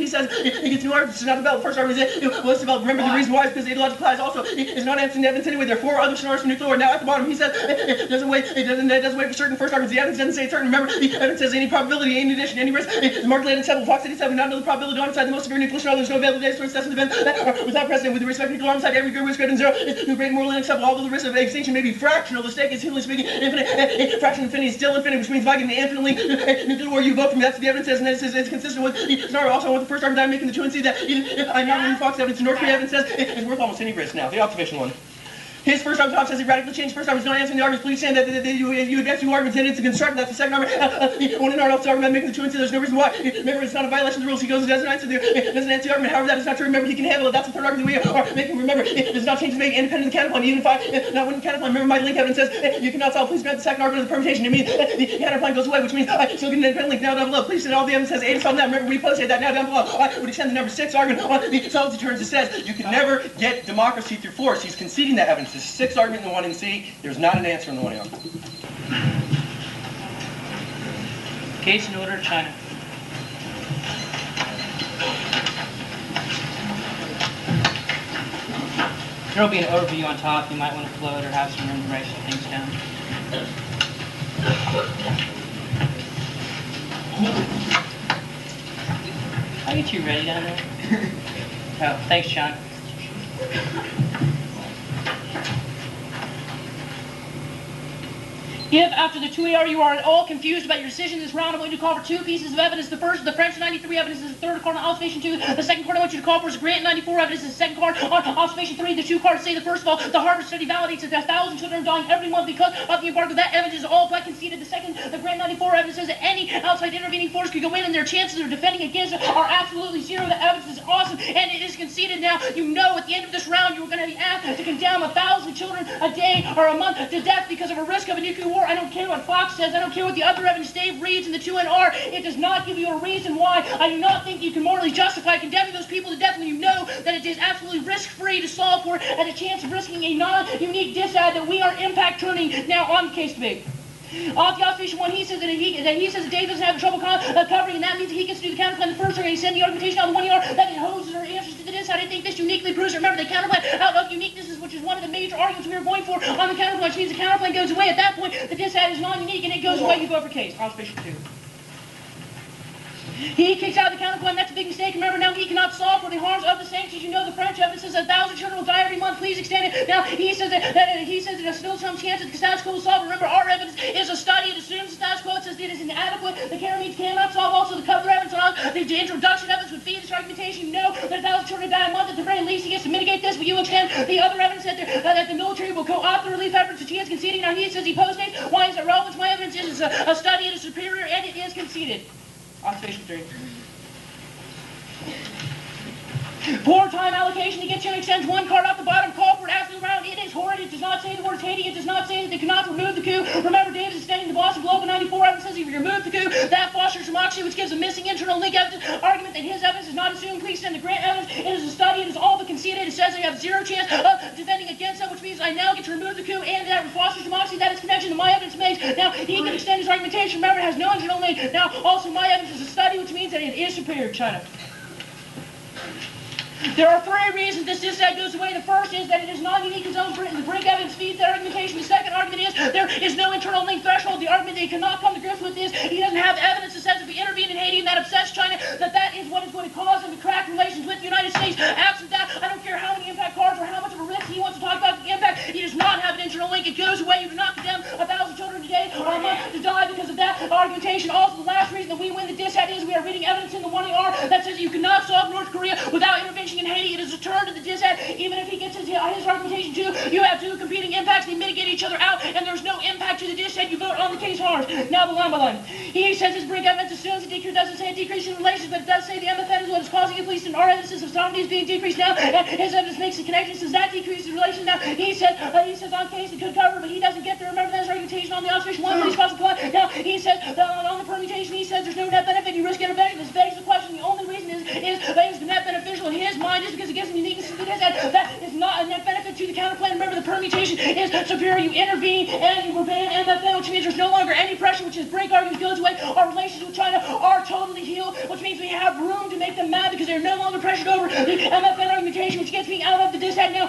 gets new arguments. It's not developed. The first argument is it's developed. Remember, the reason why is because the ideological ties also is not answering the evidence anyway. There are 4 other stars for nuclear war. Now at the bottom, he says it doesn't wait for certain first arguments. The evidence doesn't say it's certain. Remember, the evidence says any probability, any addition, any risk. The market laid in 7, Fox 87, not know the probability on inside the most severe nuclear scenario. There's no available data to assess the event without precedent. With respect to nuclear arms side, every good risk greater than 0 is great and morally unacceptable. Although the risk of extinction may be fractional, the stake is humanly speaking infinite. Fraction of infinity is still infinite, which means if I get an infinitely nuclear war, you vote for me. That's the evidence says, and it's consistent with the scenario. Also, I want the first argument I'm making the 2 and see that even if I'm not reading Fox evidence, North Korea evidence says it's worth almost any risk. Now, the observation one. His first argument top says he radically changed. First argument is not answering the arguments. Please stand that you advance 2 arguments and it's a construct. That's the second argument. One in our argument making the 2 and see there's no reason why. Remember, it's not a violation of the rules. He goes and doesn't answer the argument. However, that is not true. Remember, he can handle it. That's the third argument that we are making. Remember, it does not change the making independent of the counterplan. Even if I not win the counterplan, remember my link evidence says you cannot solve. Please grant the second argument of the permutation. It means the counterplan goes away, which means I still get an independent link. Now down below, please stand all the evidence says 8 is solved now. Remember, we posted that now down below. I would extend the number 6 argument on the solvency terms. It says you can never get democracy through force. He's conceding that evidence. This 6th argument in the 1 in C. There's not an answer in the 1 A. Case in order, China. There will be an overview on top. You might want to float or have some room to write some things down. I'll get you ready down there. Oh, thanks, John. If, after the 2AR, you are at all confused about your decision in this round, I'm going to call for two pieces of evidence. The first, the French 93 evidence, is the third card on observation 2. The second card I want you to call for is Grant 94 evidence, is the second card on observation 3. The two cards say that, first of all, the Harvard study validates that 1,000 children are dying every month because of the embargo. That evidence is all but conceded. The second, the Grant 94 evidence says that any outside intervening force could go in and their chances of defending against it are absolutely zero. The evidence is awesome and it is conceded. Now, you know at the end of this round you are going to be asked to condemn 1,000 children a day or a month to death because of a risk of a nuclear war. I don't care what Fox says. I don't care what the other evidence Dave reads in the 2NR. It does not give you a reason why. I do not think you can morally justify condemning those people to death when you know that it is absolutely risk-free to solve for and a chance of risking a non-unique disad that we are impact turning now on the case debate. Off the observation 1, he says that Dave doesn't have trouble covering, and that means that he gets to do the counterplan the first turn, and he send the argumentation out the 1ER that it hoses or answers to the disad. I think this uniquely proves it. Remember, the counterplan out of uniquenesses, which is one of the major arguments we were going for on the counterplan, which means the counterplan goes away. At that point, the disad is non-unique, and it goes away. You vote for case. Observation 2. He kicks out the counterplan. That's a big mistake. Remember, now he cannot solve for the harms of the sanctions. You know the French evidence says 1,000 children will die every month. Please extend it. Now he says that there's still some chance that the status quo will solve. Remember, our evidence is a study. It assumes the status quo. It says it is inadequate. The care means cannot solve. Also, the cover evidence on the introduction evidence would feed this argumentation. You know that 1,000 children die a month. At the very least, he gets to mitigate this, but you extend the other evidence that the military will co-opt the relief efforts, which he is conceding. Now he says he postdates. Why is that relevant? My evidence is a study. It is superior, and it is conceded. Observation 3. Poor time allocation to get you and extends one card off the bottom. Call for it after the round. It is horrid. It does not say the word Haiti. It does not say that they cannot remove the coup. Remember, Davis is extending the Boston Globe in 94 evidence says if you remove the coup, that fosters democracy, which gives a missing internal link evidence argument that his evidence is not assumed. Please send the Grant evidence. It is a study. It is all but conceded. It says they have zero chance of defending against it, which means I now get to remove the coup and that fosters democracy. That is connection to my evidence makes. Now, he can extend his argumentation. Remember, it has no internal link. Now, also, my evidence is a study, which means that it is superior to China. There are three reasons this disad goes away. The first is that it is non-unique in its own Britain. The Brink evidence feeds that argumentation. The second argument is there is no internal link threshold. The argument they cannot come to grips with is he doesn't have evidence that says if we intervene in Haiti and that upsets China, that is what is going to cause him to crack relations with the United States. Absent that, I don't care how many impact cards or how much of a risk he wants to talk about the impact. He does not have an internal link. It goes away. You do not condemn 1,000 children today or a month to die because of that argumentation. Also, the last reason that we win the disad is we are reading evidence in the 1ER that says you cannot solve North Korea without intervention in Haiti. It is a turn to the disad. Even if he gets his argumentation too, you have two competing impacts. They mitigate each other out, and there's no impact to the disad. You vote on the case harms. Now the line by line. He says his Brink evidence assumes the decrease doesn't say a decrease in relations, but it does say the MFN is what is causing it, at least in our evidence of sovereignty is being decreased now. And his evidence makes the connection, says that decreases relations. Now he says on case it could cover, but he doesn't get there. Remember that's argumentation on the observation 1, but he's causing plot. Now he says on the permutation, he says there's no net benefit. You risk intervention. This begs the question. The only reason is the net beneficial in his mind is because it gives him uniqueness to the disad. That is not a net benefit to the counterplan. Remember, the permutation is superior. You intervene and you reband MFN, which means there's no longer any pressure, which is Brink argument goes away. Our relations with China are totally healed, which means we have room to make them mad because they're no longer pressured over the MFN argumentation, which gets me out of the disad now.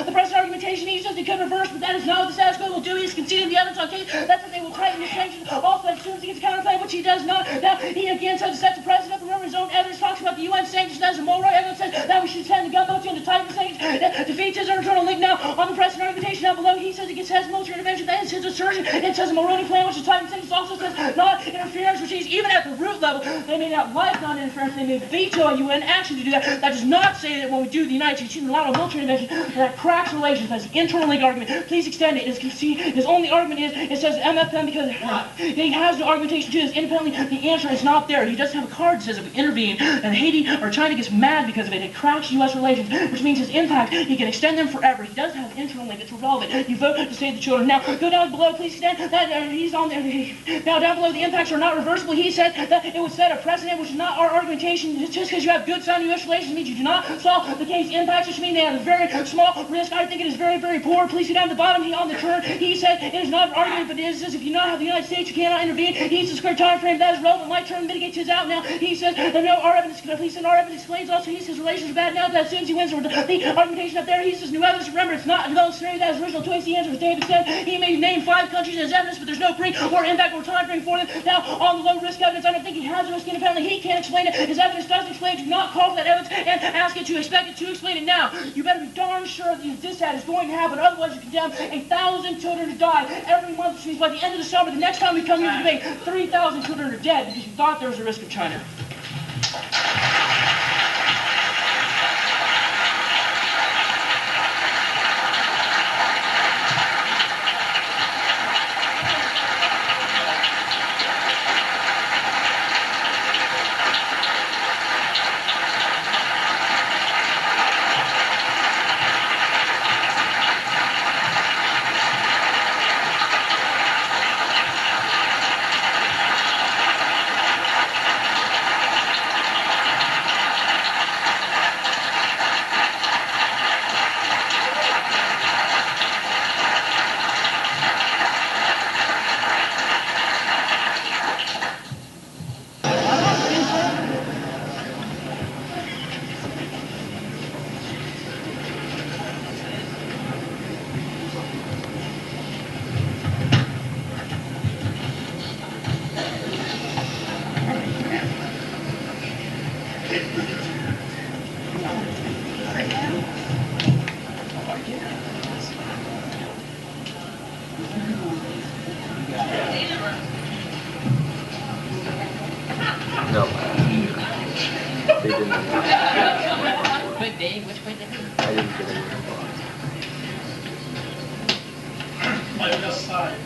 The present argumentation, he says they could reverse, but that is not what the status quo will do. He's conceding the evidence on case. That's what they will tighten the sanctions. Also, that assumes he gets counterplan, which he does not. Now, he again says it sets a precedent. Remember, his own evidence talks about the UN sanctions. That is a moral evidence says that we should send the gun motion to tighten the sanctions. Defeats his internal link. Now, on the precedent argumentation down below, he says it gets his military intervention. That is his assertion. It says a Moroni plan, which is tighten sanctions. Also says non-interference, which means even at the root level, they may not like non-interference. They may veto a UN action to do that. That does not say that when we do the United States unilateral military intervention, that cracks relations. That's the internal link argument. Please extend it. His only argument is it says MFN because he has no argumentation to this independently. The answer is not there. He doesn't have a card that says if we intervene and Haiti or China gets mad because of it, it cracks U.S. relations, which means his impact, he can extend them forever. He does have an internal link. It's relevant. You vote to save the children. Now, go down below, please extend that. He's on there. Now, down below, the impacts are not reversible. He said that it would set a precedent, which is not our argumentation. Just because you have good sound U.S. relations means you do not solve the case impacts, which means they have a very small risk. I think it is very, very poor. Please go down to the bottom. On the turn, he said it is not an argument, but it says if you not have the United States, you cannot intervene. He says square time frame that is relevant. My term mitigates his out. Now, he says that no, our evidence, please send our evidence explains also he says relations are bad now. That assumes he wins the argumentation up there. He says new evidence. Remember, it's not developed scenario. That guy's original twice the answer was David said. He may name 5 countries as evidence, but there's no proof or impact or time frame for them. Now, on the low risk evidence, I don't think he has a risk independently. He can't explain it. His evidence doesn't explain it. Do not call for that evidence and ask it to expect it to explain it now. You better be darn sure that this is going to happen. Otherwise, you condemn 1,000 children to die every month, which means by the end of the summer, the next time we come here to debate, 3,000 children are dead because you thought there was a risk of China. No. They didn't. But Dave, which way did he? I didn't get any response. My left side.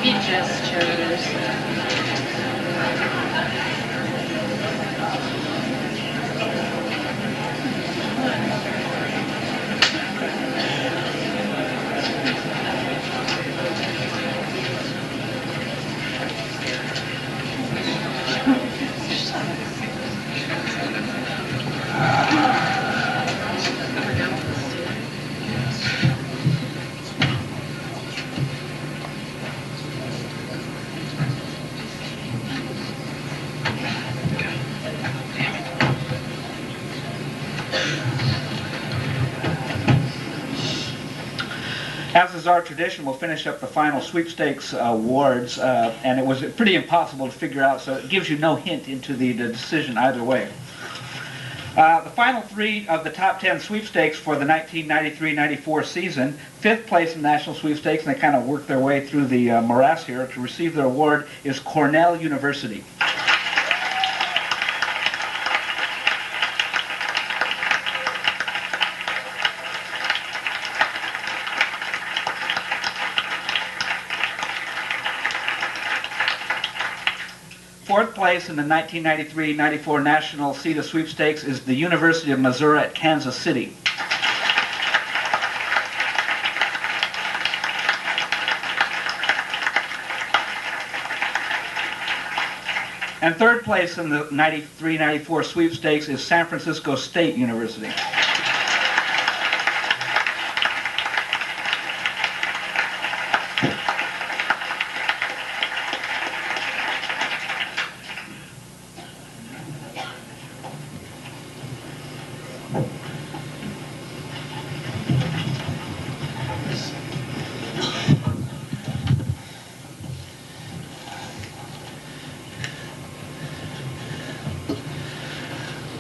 Be gestures. As is our tradition, we'll finish up the final sweepstakes awards, and it was pretty impossible to figure out, so it gives you no hint into the decision either way. The final 3 of the top 10 sweepstakes for the 1993-94 season, 5th place in the national sweepstakes, and they kind of worked their way through the morass here to receive their award, is Cornell University. Fourth place in the 1993-94 National CEDA Sweepstakes is the University of Missouri at Kansas City. And third place in the 93-94 Sweepstakes is San Francisco State University.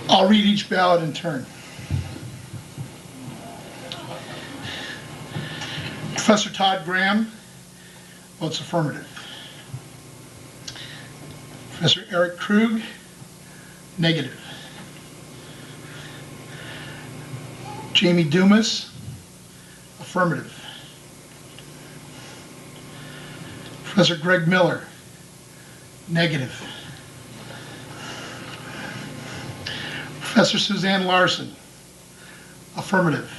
I'll read each ballot in turn. Professor Todd Graham votes affirmative. Professor Eric Krug, negative. Jamie Dumas, affirmative. Professor Greg Miller, negative. Professor Suzanne Larson, affirmative.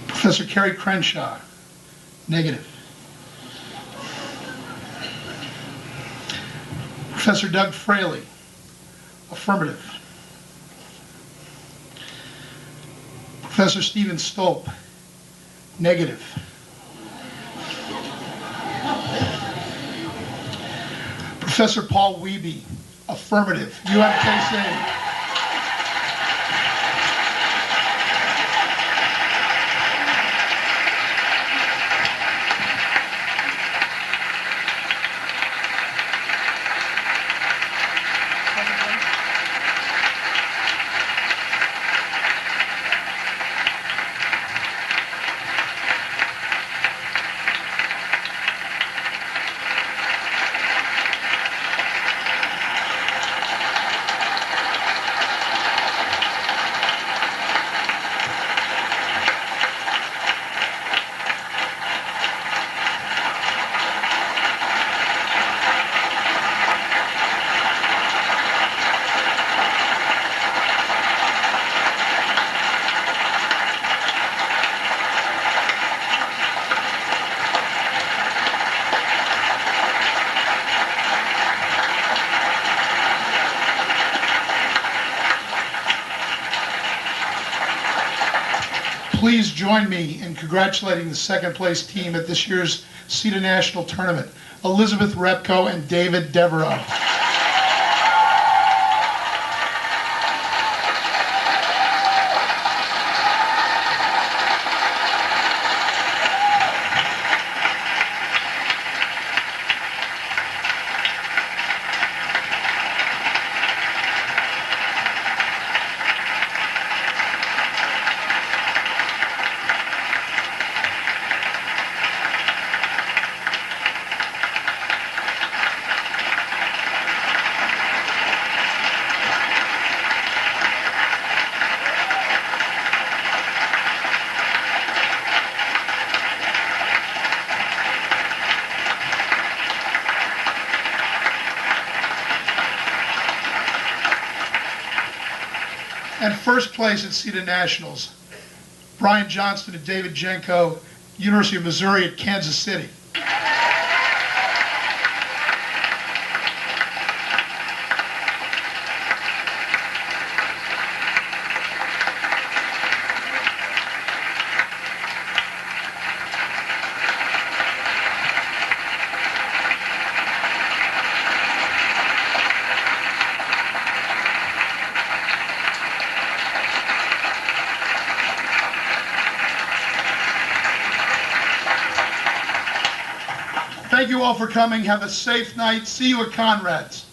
Professor Kerry Crenshaw, negative. Professor Doug Fraley, affirmative. Professor Stephen Stolp, negative. Professor Paul Wiebe, affirmative. You have a case A. Please join me in congratulating the second place team at this year's CEDA National Tournament, Elizabeth Repko and David Devereux. And first place at CEDA Nationals, Brian Johnston and David Genco, University of Missouri at Kansas City. Thank you all for coming. Have a safe night. See you at Conrad's.